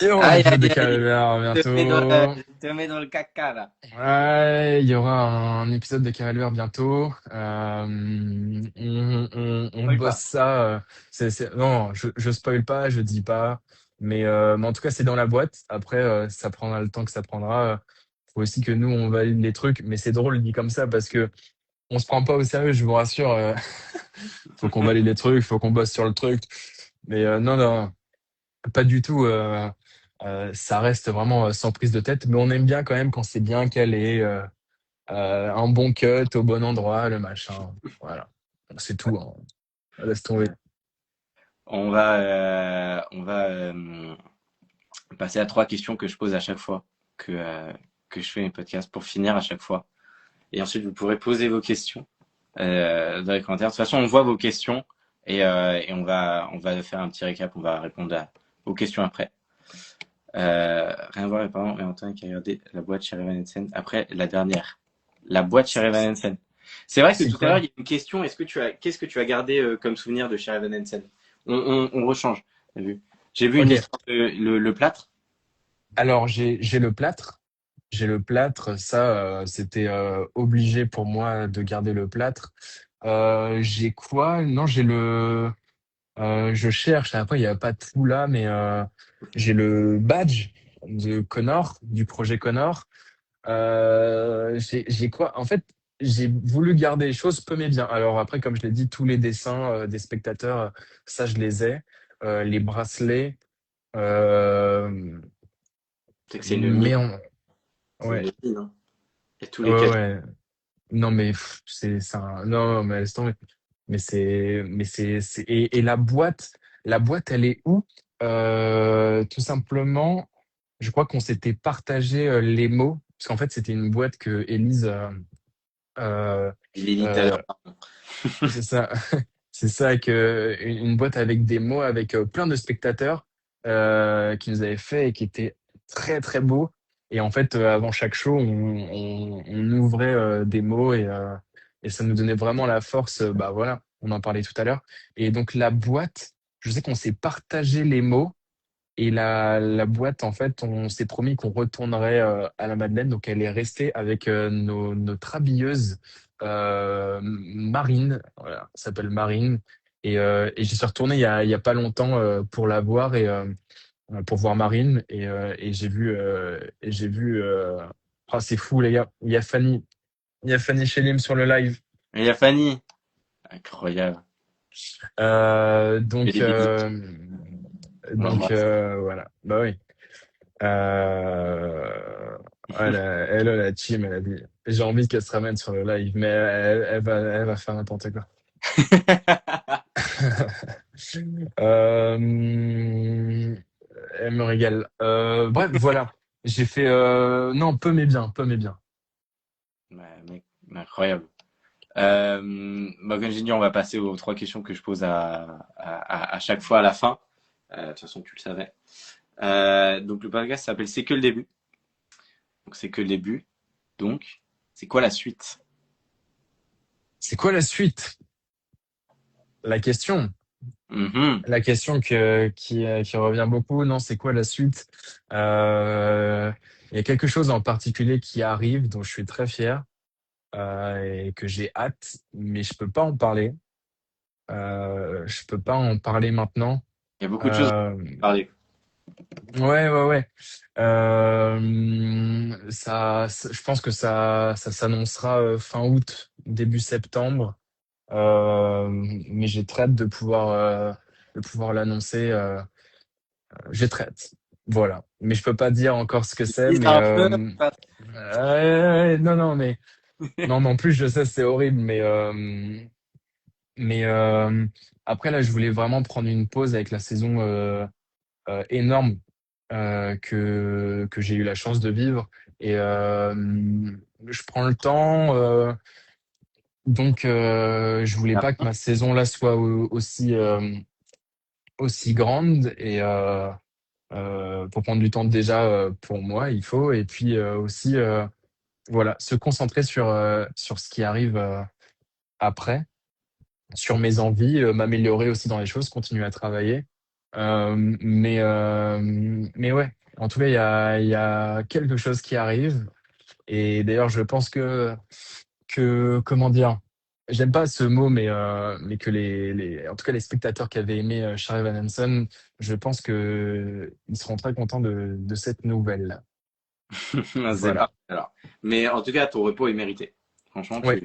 [SPEAKER 1] Et on a un
[SPEAKER 2] Aïe,
[SPEAKER 1] épisode de
[SPEAKER 2] aïe, aïe,
[SPEAKER 1] Calvaire
[SPEAKER 2] je te mets dans le,
[SPEAKER 1] bientôt.
[SPEAKER 2] je te mets dans le caca là.
[SPEAKER 1] Ouais, il y aura un épisode de Cavalier bientôt. On
[SPEAKER 2] Spoil
[SPEAKER 1] bosse
[SPEAKER 2] pas.
[SPEAKER 1] ça. Non, je spoil pas, je dis pas. Mais en tout cas, c'est dans la boîte. Après, ça prendra le temps que ça prendra. Faut aussi que nous, on valide les trucs. Mais c'est drôle dit comme ça parce que on se prend pas au sérieux, je vous rassure. Faut qu'on valide les trucs, faut qu'on bosse sur le truc. Mais non, non, pas du tout. Ça reste vraiment sans prise de tête. Mais on aime bien quand même quand c'est bien calé. Un bon cut au bon endroit, le machin. Voilà. C'est tout, hein. Laisse tomber.
[SPEAKER 2] On va passer à trois questions que je pose à chaque fois que je fais mes podcasts pour finir à chaque fois. Et ensuite, vous pourrez poser vos questions dans les commentaires. De toute façon, on voit vos questions et on va faire un petit récap. On va répondre aux questions après. Rien à voir, apparemment, mais Antoine qui a regardé la boîte chez Revan Sen. Après, la dernière. La boîte chez Revan Sen. C'est vrai que
[SPEAKER 1] C'est
[SPEAKER 2] tout à l'heure,
[SPEAKER 1] quoi?
[SPEAKER 2] il y a une question. Qu'est-ce que tu as gardé comme souvenir de chez Revan Sen? On rechange. T'as vu? J'ai vu une
[SPEAKER 1] Ok.
[SPEAKER 2] histoire de le plâtre.
[SPEAKER 1] Alors, j'ai le plâtre. J'ai le plâtre. Ça, c'était obligé pour moi de garder le plâtre. J'ai quoi? Non, j'ai le. Je cherche. Après, il n'y a pas tout là, mais j'ai le badge de Connor, du projet Connor. J'ai quoi? En fait, j'ai voulu garder les choses peu mais bien. Alors après, comme je l'ai dit, tous les dessins des spectateurs, ça je les ai. Les bracelets, euh,
[SPEAKER 2] C'est que c'est une mine.
[SPEAKER 1] mais
[SPEAKER 2] C'est
[SPEAKER 1] ouais,
[SPEAKER 2] une mine, hein. Et tous
[SPEAKER 1] ouais,
[SPEAKER 2] les cachets.
[SPEAKER 1] ouais. Non mais c'est un, non mais laisse tomber. Et la boîte, elle est où? Tout simplement, je crois qu'on s'était partagé les mots parce qu'en fait c'était une boîte que Élise euh,
[SPEAKER 2] Il est tout à
[SPEAKER 1] euh,
[SPEAKER 2] l'heure.
[SPEAKER 1] c'est ça. C'est ça que une boîte avec des mots, avec plein de spectateurs qui nous avaient fait et qui étaient très très beaux. Et en fait, avant chaque show, on ouvrait des mots et ça nous donnait vraiment la force. Bah voilà, on en parlait tout à l'heure. Et donc la boîte, je sais qu'on s'est partagé les mots Et la boîte, en fait, on s'est promis qu'on retournerait à la Madeleine. Donc, elle est restée avec notre habilleuse Marine. Voilà, elle s'appelle Marine. Et j'y suis retourné il y a pas longtemps pour la voir pour voir Marine. Et j'ai vu. Oh, c'est fou, les gars. Il y a Fanny. Il y a Fanny Chelim sur le live.
[SPEAKER 2] Et il y a Fanny. Incroyable.
[SPEAKER 1] Euh,
[SPEAKER 2] Et
[SPEAKER 1] donc,
[SPEAKER 2] des bisous.
[SPEAKER 1] euh,
[SPEAKER 2] On l'embrasse.
[SPEAKER 1] voilà. Bah oui. Euh, la team, elle a dit, j'ai envie qu'elle se ramène sur le live, mais elle va faire n'importe quoi. Elle me régale. Bref, voilà. J'ai fait, non, peu mais bien.
[SPEAKER 2] Ouais, mec, incroyable. Bah, comme j'ai dit, on va passer aux trois questions que je pose à chaque fois à la fin. De toute façon, tu le savais. Donc, le podcast s'appelle C'est que le début. Donc, c'est que le début. Donc, c'est quoi la suite?
[SPEAKER 1] C'est quoi la suite? La question.
[SPEAKER 2] Mhm.
[SPEAKER 1] La question qui revient beaucoup, non, c'est quoi la suite? Il y a quelque chose en particulier qui arrive, dont je suis très fier et que j'ai hâte, mais je peux pas en parler. Je peux pas en parler maintenant.
[SPEAKER 2] Il y a beaucoup de choses
[SPEAKER 1] Euh,
[SPEAKER 2] à parler.
[SPEAKER 1] ouais. Je pense que ça s'annoncera fin août, début septembre. Mais j'ai très hâte de pouvoir l'annoncer. J'ai très hâte. Voilà. Mais je peux pas dire encore ce que c'est.
[SPEAKER 2] Dis
[SPEAKER 1] Mais
[SPEAKER 2] un peu.
[SPEAKER 1] non, mais en plus je sais c'est horrible. Mais après là, je voulais vraiment prendre une pause avec la saison énorme que j'ai eu la chance de vivre. Et je prends le temps. Donc je voulais pas que ma saison là soit aussi grande et pour prendre du temps déjà pour moi, il faut. Et puis aussi, voilà, se concentrer sur ce qui arrive après, sur mes envies, m'améliorer aussi dans les choses, continuer à travailler. Mais ouais, en tout cas, il y a quelque chose qui arrive. Et d'ailleurs, je pense comment dire, j'aime pas ce mot, mais que en tout cas, les spectateurs qui avaient aimé Charlie Van Hansen, je pense que ils seront très contents de cette nouvelle.
[SPEAKER 2] C'est
[SPEAKER 1] Voilà.
[SPEAKER 2] parfait alors. Mais en tout cas, ton repos est mérité. Franchement,
[SPEAKER 1] Ouais.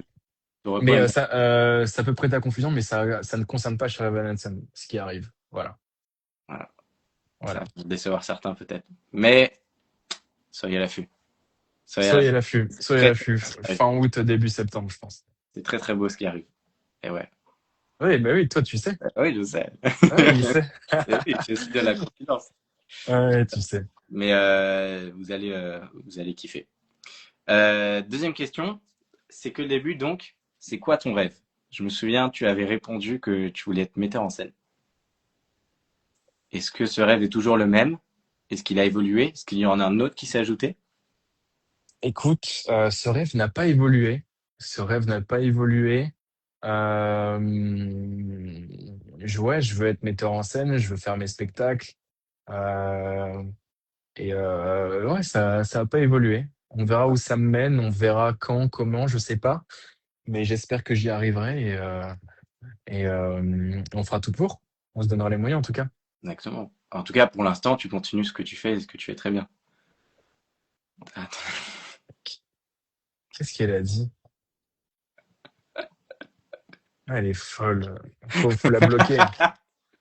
[SPEAKER 2] ton repos
[SPEAKER 1] Mais
[SPEAKER 2] est mérité.
[SPEAKER 1] ça peut prêter à confusion, mais ça ne concerne pas Charlie Van Hansen, ce qui arrive. Voilà.
[SPEAKER 2] Voilà. Ça
[SPEAKER 1] Voilà.
[SPEAKER 2] va décevoir certains peut-être. Mais soyez à l'affût. Soyez à
[SPEAKER 1] Soyez
[SPEAKER 2] l'affût.
[SPEAKER 1] à l'affût.
[SPEAKER 2] C'est
[SPEAKER 1] Soyez à
[SPEAKER 2] très,
[SPEAKER 1] l'affût. Fin août, début septembre, je pense.
[SPEAKER 2] c'est très très beau ce qui arrive. Et ouais.
[SPEAKER 1] Oui, bah oui, toi, tu sais.
[SPEAKER 2] Oui, je sais.
[SPEAKER 1] Ouais, il sait.
[SPEAKER 2] Et oui, je suis de la confidence.
[SPEAKER 1] Ouais, tu sais.
[SPEAKER 2] Mais vous allez kiffer. Deuxième question, c'est que le début, donc, c'est quoi ton rêve? Je me souviens, tu avais répondu que tu voulais être metteur en scène. Est-ce que ce rêve est toujours le même? Est-ce qu'il a évolué? Est-ce qu'il y en a un autre qui s'est ajouté?
[SPEAKER 1] Écoute, ce rêve n'a pas évolué. Ce rêve n'a pas évolué. Euh, ouais, je veux être metteur en scène, je veux faire mes spectacles. Euh, ouais, ça a pas évolué. On verra où ça me mène, on verra quand, comment, je sais pas. Mais j'espère que j'y arriverai et on fera tout pour. On se donnera les moyens en tout cas.
[SPEAKER 2] Exactement. En tout cas, pour l'instant, tu continues ce que tu fais et ce que tu fais très bien. Attends.
[SPEAKER 1] Qu'est-ce qu'elle a dit? Ah, elle est folle. Faut la bloquer.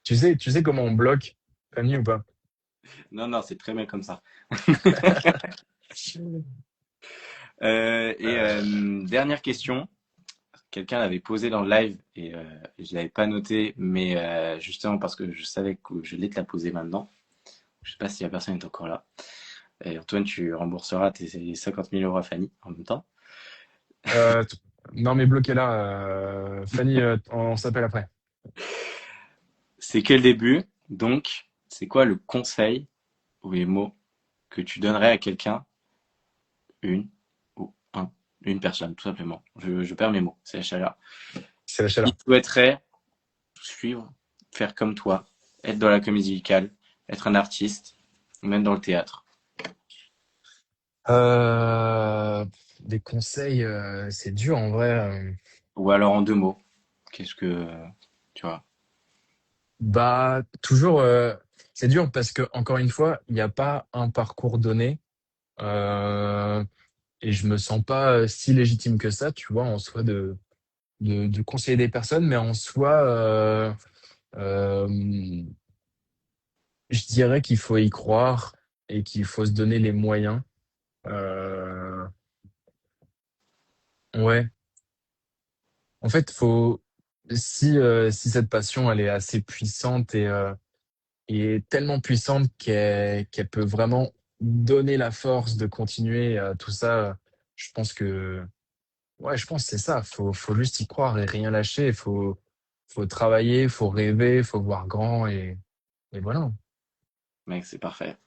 [SPEAKER 1] Tu sais comment on bloque Fanny ou pas?
[SPEAKER 2] Non, non, c'est très bien comme ça. Dernière question. Quelqu'un l'avait posé dans le live et je l'avais pas noté, mais justement parce que je savais que je l'ai te la poser maintenant. Je sais pas si la personne est encore là. Et Antoine, tu rembourseras tes 50 000 euros à Fanny en même temps.
[SPEAKER 1] Euh, t- non, mais bloquez-la. Fanny, on s'appelle après.
[SPEAKER 2] C'est que le début, donc c'est quoi le conseil ou les mots que tu donnerais à quelqu'un, une ou un, une personne, tout simplement. Je perds mes mots, c'est la chaleur.
[SPEAKER 1] C'est la
[SPEAKER 2] Qui
[SPEAKER 1] chaleur.
[SPEAKER 2] souhaiterait suivre, faire comme toi, être dans la comédie musicale, être un artiste, même dans le théâtre?
[SPEAKER 1] Euh, des conseils, c'est dur en vrai.
[SPEAKER 2] Ou alors en deux mots, qu'est-ce que tu vois?
[SPEAKER 1] Bah, toujours, c'est dur parce que encore une fois, il n'y a pas un parcours donné. Euh, et je me sens pas si légitime que ça, tu vois, en soi, de conseiller des personnes, mais en soi, euh, je dirais qu'il faut y croire et qu'il faut se donner les moyens. Euh, ouais, en fait, faut si cette passion elle est assez puissante et tellement puissante qu'elle peut vraiment donner la force de continuer tout ça, je pense que ouais, je pense que c'est ça. Faut juste y croire et rien lâcher. Faut travailler, faut rêver, faut voir grand et voilà.
[SPEAKER 2] Mec, c'est parfait.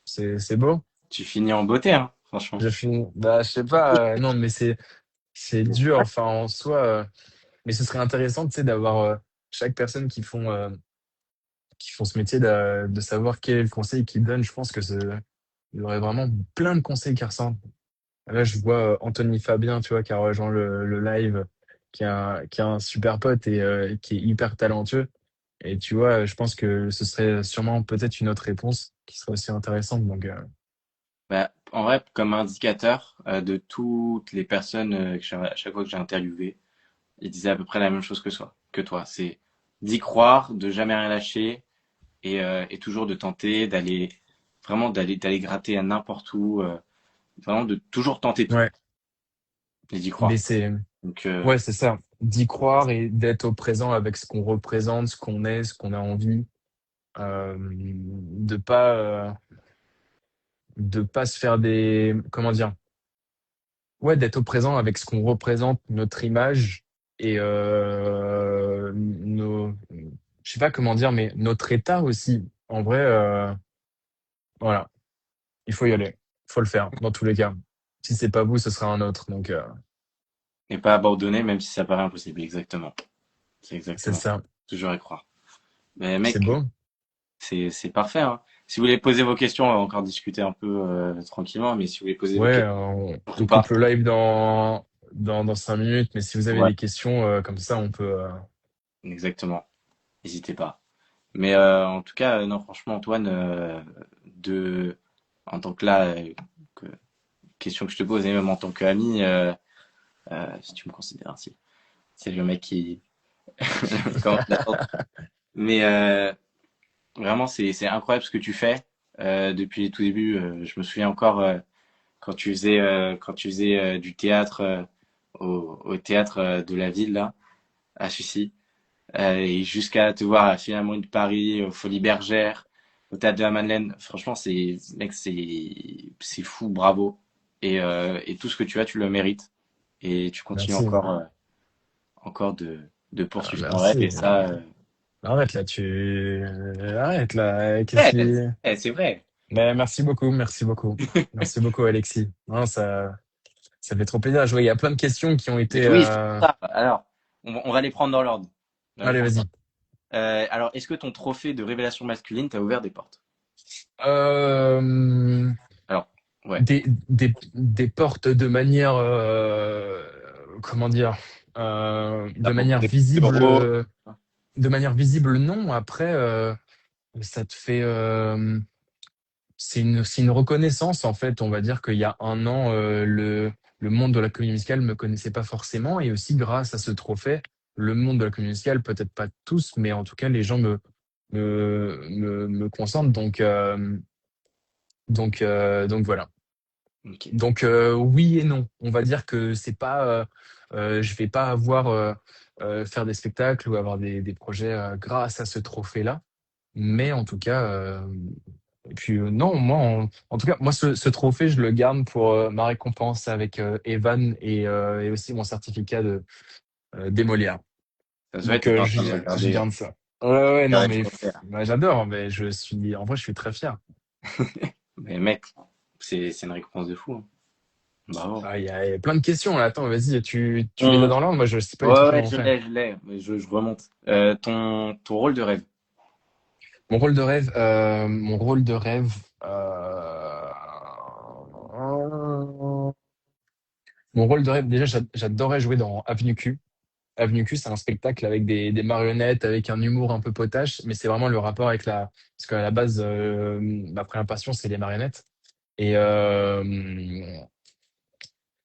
[SPEAKER 1] C'est beau.
[SPEAKER 2] Tu finis en beauté, hein, franchement.
[SPEAKER 1] Je finis. Bah, je sais pas. Non, mais c'est dur. Enfin, en soi. Mais ce serait intéressant, tu sais, d'avoir chaque personne qui font ce métier de savoir quel est le conseil qu'ils donnent. Je pense que il y aurait vraiment plein de conseils qui ressortent. Là, je vois Anthony Fabien, tu vois, qui a rejoint le live, qui a un super pote et qui est hyper talentueux. Et tu vois, je pense que ce serait sûrement peut-être une autre réponse qui serait aussi intéressante. Donc,
[SPEAKER 2] Bah, en vrai, comme indicateur de toutes les personnes à chaque fois que j'ai interviewé, ils disaient à peu près la même chose que toi. C'est d'y croire, de jamais rien lâcher et toujours de tenter d'aller gratter à n'importe où, vraiment de toujours tenter tout
[SPEAKER 1] ouais.
[SPEAKER 2] et d'y
[SPEAKER 1] Mais
[SPEAKER 2] croire. Donc,
[SPEAKER 1] ouais, c'est ça. D'y croire et d'être au présent avec ce qu'on représente, ce qu'on est, ce qu'on a envie. De pas se faire comment dire, ouais, d'être au présent avec ce qu'on représente, notre image et je sais pas comment dire, mais notre état aussi. En vrai, voilà, il faut y aller, il faut le faire dans tous les cas. Si c'est pas vous, ce sera un autre. Donc
[SPEAKER 2] et pas abandonner, même si ça paraît impossible. Exactement. C'est
[SPEAKER 1] c'est
[SPEAKER 2] exactement ça.
[SPEAKER 1] ça,
[SPEAKER 2] Toujours y croire. Mais
[SPEAKER 1] c'est
[SPEAKER 2] mec,
[SPEAKER 1] beau.
[SPEAKER 2] c'est parfait, hein. Si vous voulez poser vos questions, on va encore discuter un peu tranquillement, mais si vous voulez poser vos
[SPEAKER 1] Ouais,
[SPEAKER 2] questions,
[SPEAKER 1] on
[SPEAKER 2] surtout pas.
[SPEAKER 1] coupe le live dans 5 minutes, mais si vous avez
[SPEAKER 2] Ouais,
[SPEAKER 1] des questions comme ça, on peut.
[SPEAKER 2] exactement. N'hésitez pas. Mais en tout cas, non, franchement, Antoine, de, en tant que là, que- question que je te pose, et même en tant qu'ami, si tu me considères ainsi, c'est le mec qui commence d'attendre. Mais vraiment, c'est incroyable ce que tu fais depuis les tout débuts. Je me souviens encore quand tu faisais du théâtre au théâtre de la ville là, à Sucy. Et jusqu'à te voir à finalement de Paris, aux Folies Bergères, au Théâtre de la Madeleine. Franchement, mec, c'est fou, bravo. Et tout ce que tu as, tu le mérites. Et tu continues
[SPEAKER 1] Merci,
[SPEAKER 2] encore de
[SPEAKER 1] ah,
[SPEAKER 2] poursuivre ton rêve.
[SPEAKER 1] merci.
[SPEAKER 2] Et ça,
[SPEAKER 1] Arrête là, arrête là. Qu'est-ce
[SPEAKER 2] ouais,
[SPEAKER 1] qui.
[SPEAKER 2] c'est vrai.
[SPEAKER 1] Mais merci beaucoup, merci beaucoup. Merci beaucoup, Alexis. Non, ça fait trop plaisir. Je vois, il y a plein de questions qui ont
[SPEAKER 2] Mais
[SPEAKER 1] été.
[SPEAKER 2] oui, c'est ça. Alors, on va les prendre dans l'ordre. On va les
[SPEAKER 1] Allez,
[SPEAKER 2] prendre dans
[SPEAKER 1] vas-y.
[SPEAKER 2] l'ordre. Alors, est-ce que ton trophée de révélation masculine t'a ouvert des portes?
[SPEAKER 1] Euh,
[SPEAKER 2] Alors, ouais.
[SPEAKER 1] des portes de manière, comment dire,
[SPEAKER 2] T'as beaucoup d'euros.
[SPEAKER 1] de manière visible, non. Après, ça te fait, c'est une reconnaissance en fait. On va dire qu'il y a un an, le monde de la comédie musicale me connaissait pas forcément, et aussi grâce à ce trophée, le monde de la comédie musicale, peut-être pas tous, mais en tout cas les gens me consentent. Donc voilà.
[SPEAKER 2] Ok.
[SPEAKER 1] Donc oui et non. On va dire que c'est pas, je vais pas avoir faire des spectacles ou avoir des projets grâce à ce trophée-là. Mais en tout cas, et puis non, moi, en tout cas, moi, ce trophée, je le garde pour ma récompense avec Evan et aussi mon certificat des Molières.
[SPEAKER 2] Ça se voit,
[SPEAKER 1] Donc,
[SPEAKER 2] t'étais en train de
[SPEAKER 1] je
[SPEAKER 2] regarder,
[SPEAKER 1] garde ça. Ouais, ouais, non,
[SPEAKER 2] regarder
[SPEAKER 1] mais
[SPEAKER 2] le trophée, là.
[SPEAKER 1] bah, j'adore. Mais en vrai, je suis très fier.
[SPEAKER 2] Mais mec, c'est une récompense de fou, hein. Bravo.
[SPEAKER 1] Ah, il y a plein de questions là. Attends, vas-y, tu les as
[SPEAKER 2] Ton-
[SPEAKER 1] dans l'ordre. Moi, je sais pas du tout
[SPEAKER 2] Ouais,
[SPEAKER 1] comment
[SPEAKER 2] ouais,
[SPEAKER 1] on
[SPEAKER 2] je
[SPEAKER 1] fait.
[SPEAKER 2] l'ai, je l'ai. Mais je remonte. Ton rôle de rêve.
[SPEAKER 1] mon rôle de rêve, euh, mon rôle de rêve, déjà, j'adorais jouer dans Avenue Q. Avenue Q, c'est un spectacle avec des marionnettes, avec un humour un peu potache, mais c'est vraiment le rapport avec la, parce qu'à la base, ma première passion, c'est les marionnettes. Et,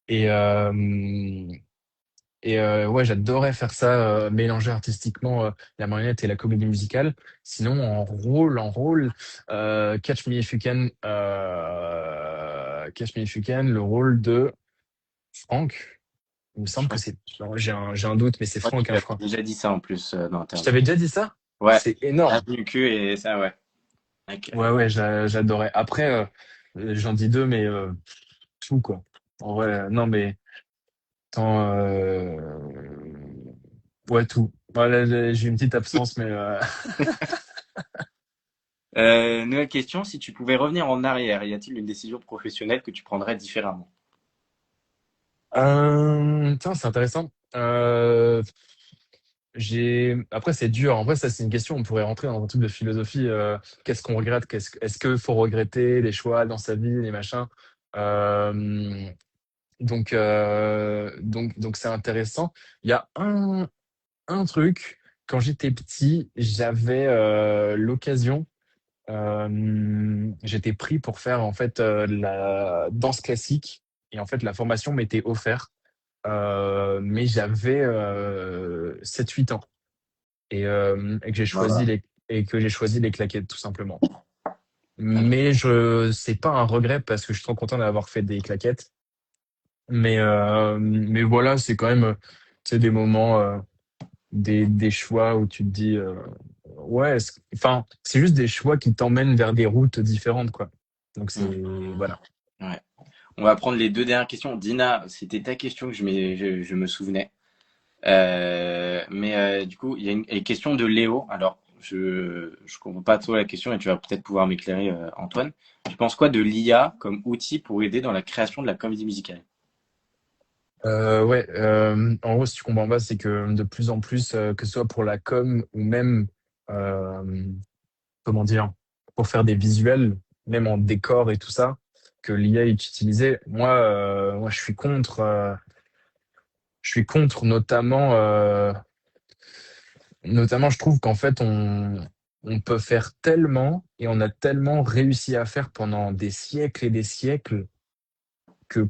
[SPEAKER 1] et, euh, ouais, j'adorais faire ça, mélanger artistiquement la marionnette et la comédie musicale. Sinon, Catch Me If You Can, Catch Me If You Can, le rôle de Franck. Il me
[SPEAKER 2] Je
[SPEAKER 1] semble que
[SPEAKER 2] crois
[SPEAKER 1] c'est, non, j'ai un doute, mais c'est
[SPEAKER 2] que tu
[SPEAKER 1] Franck, hein,
[SPEAKER 2] as
[SPEAKER 1] je crois.
[SPEAKER 2] déjà dit ça en plus dans
[SPEAKER 1] Je
[SPEAKER 2] l'interview.
[SPEAKER 1] t'avais déjà dit ça?
[SPEAKER 2] Ouais,
[SPEAKER 1] C'est énorme.
[SPEAKER 2] avenue Q et ça, ouais. Ok.
[SPEAKER 1] Ouais, ouais, j'adorais. Après, j'en dis deux, mais tout, quoi. En vrai, non, mais tant, ouais, tout. Voilà, j'ai une petite absence, mais
[SPEAKER 2] Nouvelle question, si tu pouvais revenir en arrière, y a-t-il une décision professionnelle que tu prendrais différemment?
[SPEAKER 1] tiens, c'est intéressant. Après, c'est dur. En vrai, ça, c'est une question. On pourrait rentrer dans un truc de philosophie. Qu'est-ce qu'on regrette? Est-ce qu'il faut regretter les choix dans sa vie, les machins? Euh, donc, c'est intéressant. Il y a un truc. Quand j'étais petit, j'avais l'occasion. J'étais pris pour faire en fait de la danse classique et en fait la formation m'était offerte. Mais j'avais 7-8 ans
[SPEAKER 2] Voilà.
[SPEAKER 1] et que j'ai choisi les claquettes tout simplement. Mais c'est pas un regret parce que je suis trop content d'avoir fait des claquettes. Mais voilà, c'est quand même tu sais, des moments, des choix où tu te dis ouais, enfin, c'est juste des choix qui t'emmènent vers des routes différentes, quoi. Donc
[SPEAKER 2] Hmm.
[SPEAKER 1] voilà.
[SPEAKER 2] Ouais. On va prendre les deux dernières questions. Dina, c'était ta question que je me souvenais. Mais du coup, il y a une question de Léo. Alors, je comprends pas trop la question et tu vas peut-être pouvoir m'éclairer, Antoine. Tu penses quoi de l'IA comme outil pour aider dans la création de la comédie musicale?
[SPEAKER 1] Ouais, en gros, si tu comprends pas, c'est que de plus en plus, que ce soit pour la com ou même, euh, comment dire, pour faire des visuels, même en décor et tout ça, que l'IA est utilisée. Moi, je suis contre notamment, je trouve qu'en fait, on peut faire tellement et on a tellement réussi à faire pendant des siècles et des siècles que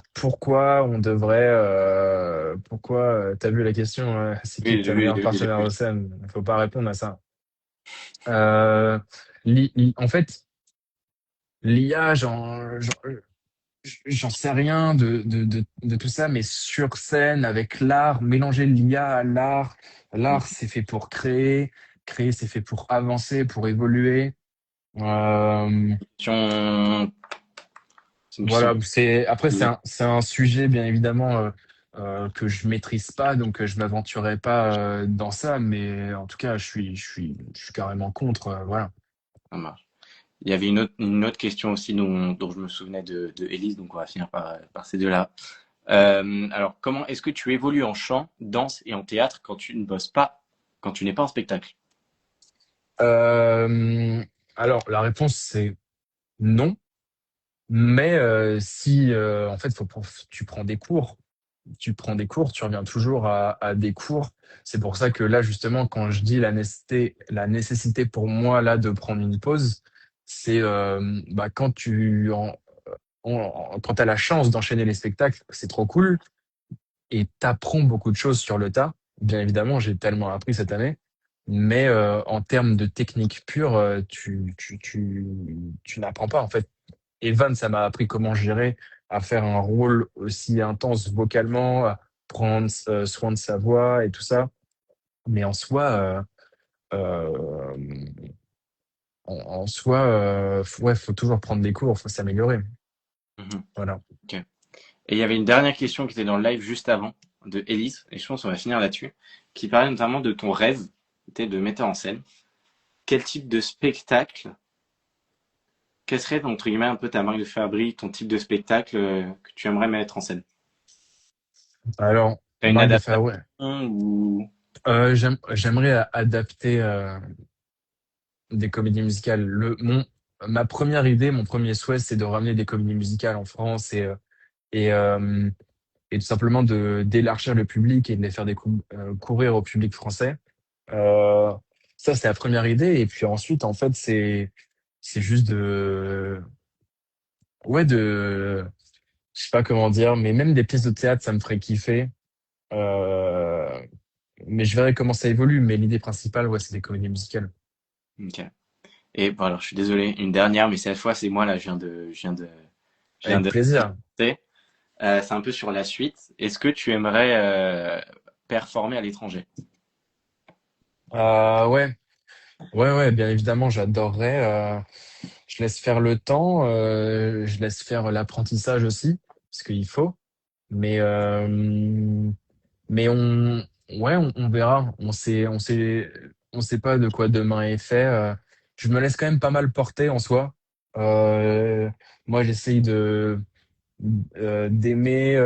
[SPEAKER 1] t'as vu la question, c'est qui
[SPEAKER 2] Oui,
[SPEAKER 1] ta
[SPEAKER 2] oui,
[SPEAKER 1] meilleure
[SPEAKER 2] oui,
[SPEAKER 1] partenaire
[SPEAKER 2] oui.
[SPEAKER 1] de scène? Il faut pas répondre à ça. En fait, l'IA, j'en sais rien de tout ça, mais sur scène, avec l'art, mélanger l'IA à l'art,
[SPEAKER 2] Hmm.
[SPEAKER 1] l'art, c'est fait pour créer, créer, c'est fait pour avancer, pour évoluer. Euh,
[SPEAKER 2] Question- C'est une question.
[SPEAKER 1] Voilà, après c'est un sujet bien évidemment que je maîtrise pas, donc je m'aventurerai pas dans ça, mais en tout cas je suis carrément contre, voilà.
[SPEAKER 2] Ça marche. Il y avait une autre question aussi dont je me souvenais de Élise, donc on va finir par ces deux-là. Alors, comment est-ce que tu évolues en chant, danse et en théâtre quand tu ne bosses pas, quand tu n'es pas en spectacle?
[SPEAKER 1] Euh, alors la réponse c'est non, mais si en fait tu prends des cours, tu reviens toujours à des cours. C'est pour ça que là, justement, quand je dis la nécessité pour moi là de prendre une pause, c'est bah, quand tu as la chance d'enchaîner les spectacles, c'est trop cool et t'apprends beaucoup de choses sur le tas. Bien évidemment, j'ai tellement appris cette année. Mais en termes de technique pure, tu n'apprends pas en fait. Evan, ça m'a appris comment gérer, à faire un rôle aussi intense vocalement, à prendre soin de sa voix et tout ça. Mais euh, en soi, ouais, faut toujours prendre des cours, faut s'améliorer.
[SPEAKER 2] Mhm.
[SPEAKER 1] Voilà.
[SPEAKER 2] Ok. Et il y avait une dernière question qui était dans le live juste avant de Élise, et je pense qu'on va finir là-dessus, qui parlait notamment de ton rêve, était de metteur en scène. Quel type de spectacle, quelle serait entre guillemets un peu ta marque de fabrique, ton type de spectacle que tu aimerais mettre en scène?
[SPEAKER 1] Alors,
[SPEAKER 2] T'as une
[SPEAKER 1] Marc de
[SPEAKER 2] adaptation
[SPEAKER 1] ouais.
[SPEAKER 2] ou
[SPEAKER 1] J'aimerais adapter. des comédies musicales. Ma première idée, mon premier souhait, c'est de ramener des comédies musicales en France et, euh, et tout simplement d'élargir le public et de les faire courir au public français. Euh, Ça, c'est la première idée. Et puis ensuite, en fait, c'est juste ouais, je sais pas comment dire, mais même des pièces de théâtre, ça me ferait kiffer. Euh, mais je verrai comment ça évolue. Mais l'idée principale, ouais, c'est des comédies musicales.
[SPEAKER 2] Ok. Et bon, alors, je suis désolé, une dernière, mais cette fois, c'est moi, là, je viens
[SPEAKER 1] Avec
[SPEAKER 2] de,
[SPEAKER 1] plaisir.
[SPEAKER 2] c'est un peu sur la suite. Est-ce que tu aimerais performer à l'étranger?
[SPEAKER 1] Ouais, ouais, bien évidemment, j'adorerais. Je laisse faire le temps, je laisse faire l'apprentissage aussi, parce qu'il faut. Mais, mais on verra. On sait pas de quoi demain est fait. Je me laisse quand même pas mal porter en soi. Euh, Moi, d'aimer,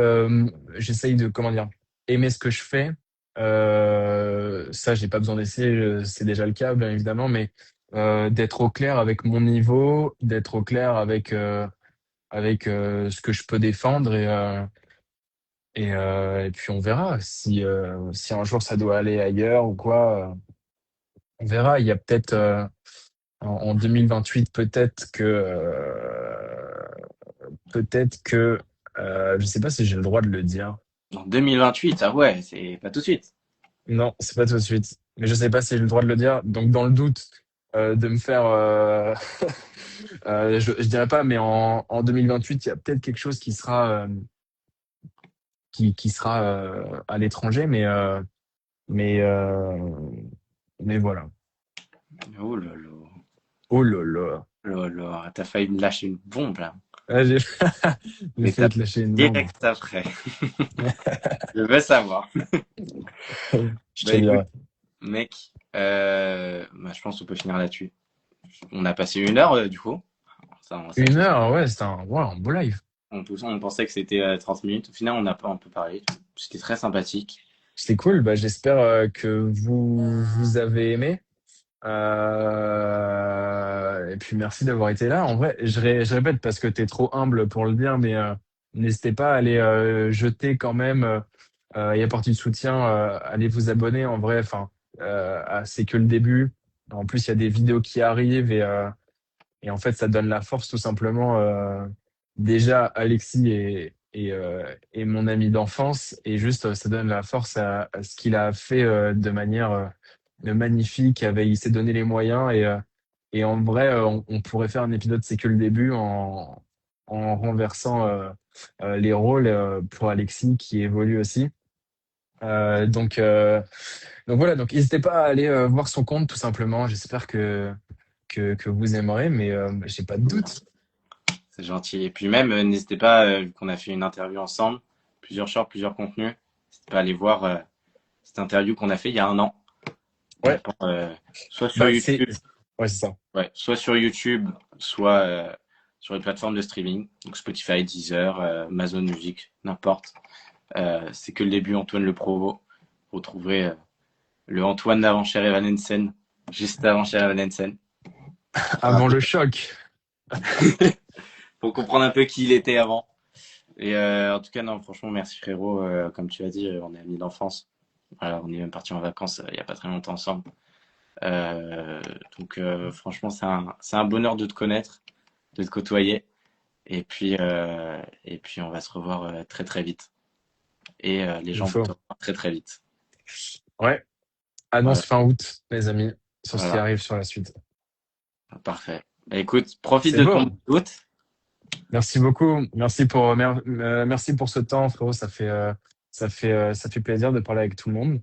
[SPEAKER 1] j'essaye de, comment dire, aimer ce que je fais. Ça, j'ai pas besoin d'essayer, c'est déjà le cas, bien évidemment, mais d'être au clair avec mon niveau, d'être au clair avec ce que je peux défendre et puis on verra si un jour ça doit aller ailleurs ou quoi. On verra. Il y a peut-être en 2028 peut-être que je sais pas si j'ai le droit de le dire.
[SPEAKER 2] En 2028, ah ouais, c'est pas tout de suite.
[SPEAKER 1] Non, c'est pas tout de suite. Mais je sais pas si j'ai le droit de le dire. Donc dans le doute de me faire, je dirais pas, mais en 2028, il y a peut-être quelque chose qui sera à l'étranger, mais euh, mais voilà.
[SPEAKER 2] Oh là là.
[SPEAKER 1] Oh là là.
[SPEAKER 2] Oh là là, t'as failli me lâcher une bombe là.
[SPEAKER 1] Ah, j'ai j'ai
[SPEAKER 2] Mais
[SPEAKER 1] failli
[SPEAKER 2] t'as
[SPEAKER 1] te lâcher une bombe.
[SPEAKER 2] direct après. Je veux savoir.
[SPEAKER 1] Je
[SPEAKER 2] Bah
[SPEAKER 1] te
[SPEAKER 2] écoute,
[SPEAKER 1] dirai.
[SPEAKER 2] mec, bah, je pense qu'on peut finir là-dessus. On a passé 1 heure du coup. Ça
[SPEAKER 1] Une
[SPEAKER 2] fait-
[SPEAKER 1] heure, ouais, ouais, un beau live.
[SPEAKER 2] on pensait que c'était 30 minutes. Au final, on n'a pas un peu parlé. C'était très sympathique.
[SPEAKER 1] C'était cool. Bah, j'espère que vous avez aimé. Et puis merci d'avoir été là. En vrai, je répète parce que tu es trop humble pour le dire, mais n'hésitez pas à aller jeter quand même et apporter du soutien. Allez vous abonner en vrai. Enfin, c'est que le début. En plus, il y a des vidéos qui arrivent et en fait, ça donne la force tout simplement. Déjà, Alexis est mon ami d'enfance et juste, ça donne la force à ce qu'il a fait de manière magnifique. Il s'est donné les moyens et en vrai, on pourrait faire un épisode, c'est que le début, en renversant les rôles pour Alexis qui évolue aussi. Euh, donc, euh, donc voilà, donc n'hésitez pas à aller voir son compte tout simplement. J'espère que vous aimerez, mais j'ai pas de doute.
[SPEAKER 2] C'est gentil. Et puis même, n'hésitez pas, vu qu'on a fait une interview ensemble, plusieurs shorts, plusieurs contenus, n'hésitez pas à aller voir cette interview qu'on a fait il y a 1 an.
[SPEAKER 1] Ouais,
[SPEAKER 2] Maintenant, soit sur
[SPEAKER 1] bah
[SPEAKER 2] YouTube,
[SPEAKER 1] ouais, c'est ça.
[SPEAKER 2] ouais, soit sur YouTube, soit sur les plateformes de streaming, donc Spotify, Deezer, Amazon Music, n'importe. C'est que le début, Antoine Le Provo. Vous retrouverez le Antoine d'avant Cher Evanescence, juste avant Cher Evanescence.
[SPEAKER 1] Avant le choc.
[SPEAKER 2] Pour comprendre un peu qui il était avant. Et en tout cas, non, franchement, merci frérot. Comme tu as dit, on est amis d'enfance. Voilà, on est même partis en vacances il n'y a pas très longtemps ensemble. Euh, franchement, c'est un bonheur de te connaître, de te côtoyer. Et puis, on va se revoir très très vite. Et les
[SPEAKER 1] Il
[SPEAKER 2] gens vont
[SPEAKER 1] faut.
[SPEAKER 2] te revoir très très vite.
[SPEAKER 1] Ouais.
[SPEAKER 2] Voilà,
[SPEAKER 1] Annonce fin août, les amis, sur ce qui
[SPEAKER 2] voilà,
[SPEAKER 1] arrive sur la suite.
[SPEAKER 2] parfait. Bah, écoute, profite
[SPEAKER 1] C'est
[SPEAKER 2] de ton
[SPEAKER 1] beau.
[SPEAKER 2] doute.
[SPEAKER 1] Merci beaucoup. Merci pour ce temps, frérot. Ça fait plaisir de parler avec tout le monde.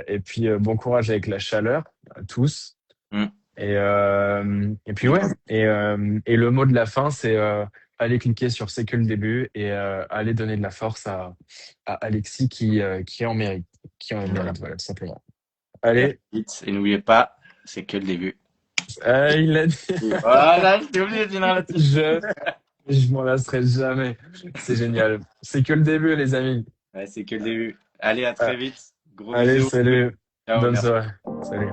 [SPEAKER 1] Et puis, bon courage avec la chaleur, à tous.
[SPEAKER 2] Mm.
[SPEAKER 1] Et puis, ouais. Et le mot de la fin, c'est aller cliquer sur C'est que le début et aller donner de la force à Alexis qui en mérite. Qui en
[SPEAKER 2] Voilà.
[SPEAKER 1] mérite, voilà, tout simplement.
[SPEAKER 2] Et à
[SPEAKER 1] Allez.
[SPEAKER 2] vite. Et n'oubliez pas, c'est que le début.
[SPEAKER 1] Il a dit.
[SPEAKER 2] Voilà, j'étais obligé de finir là-dessus.
[SPEAKER 1] Je, je m'en lasserai jamais. C'est génial. C'est que le début, les amis.
[SPEAKER 2] Ouais, c'est que le début. Allez, à très
[SPEAKER 1] Ah,
[SPEAKER 2] vite. Gros
[SPEAKER 1] allez,
[SPEAKER 2] bisous.
[SPEAKER 1] salut.
[SPEAKER 2] Ciao,
[SPEAKER 1] Bonne
[SPEAKER 2] merci.
[SPEAKER 1] soirée. Salut.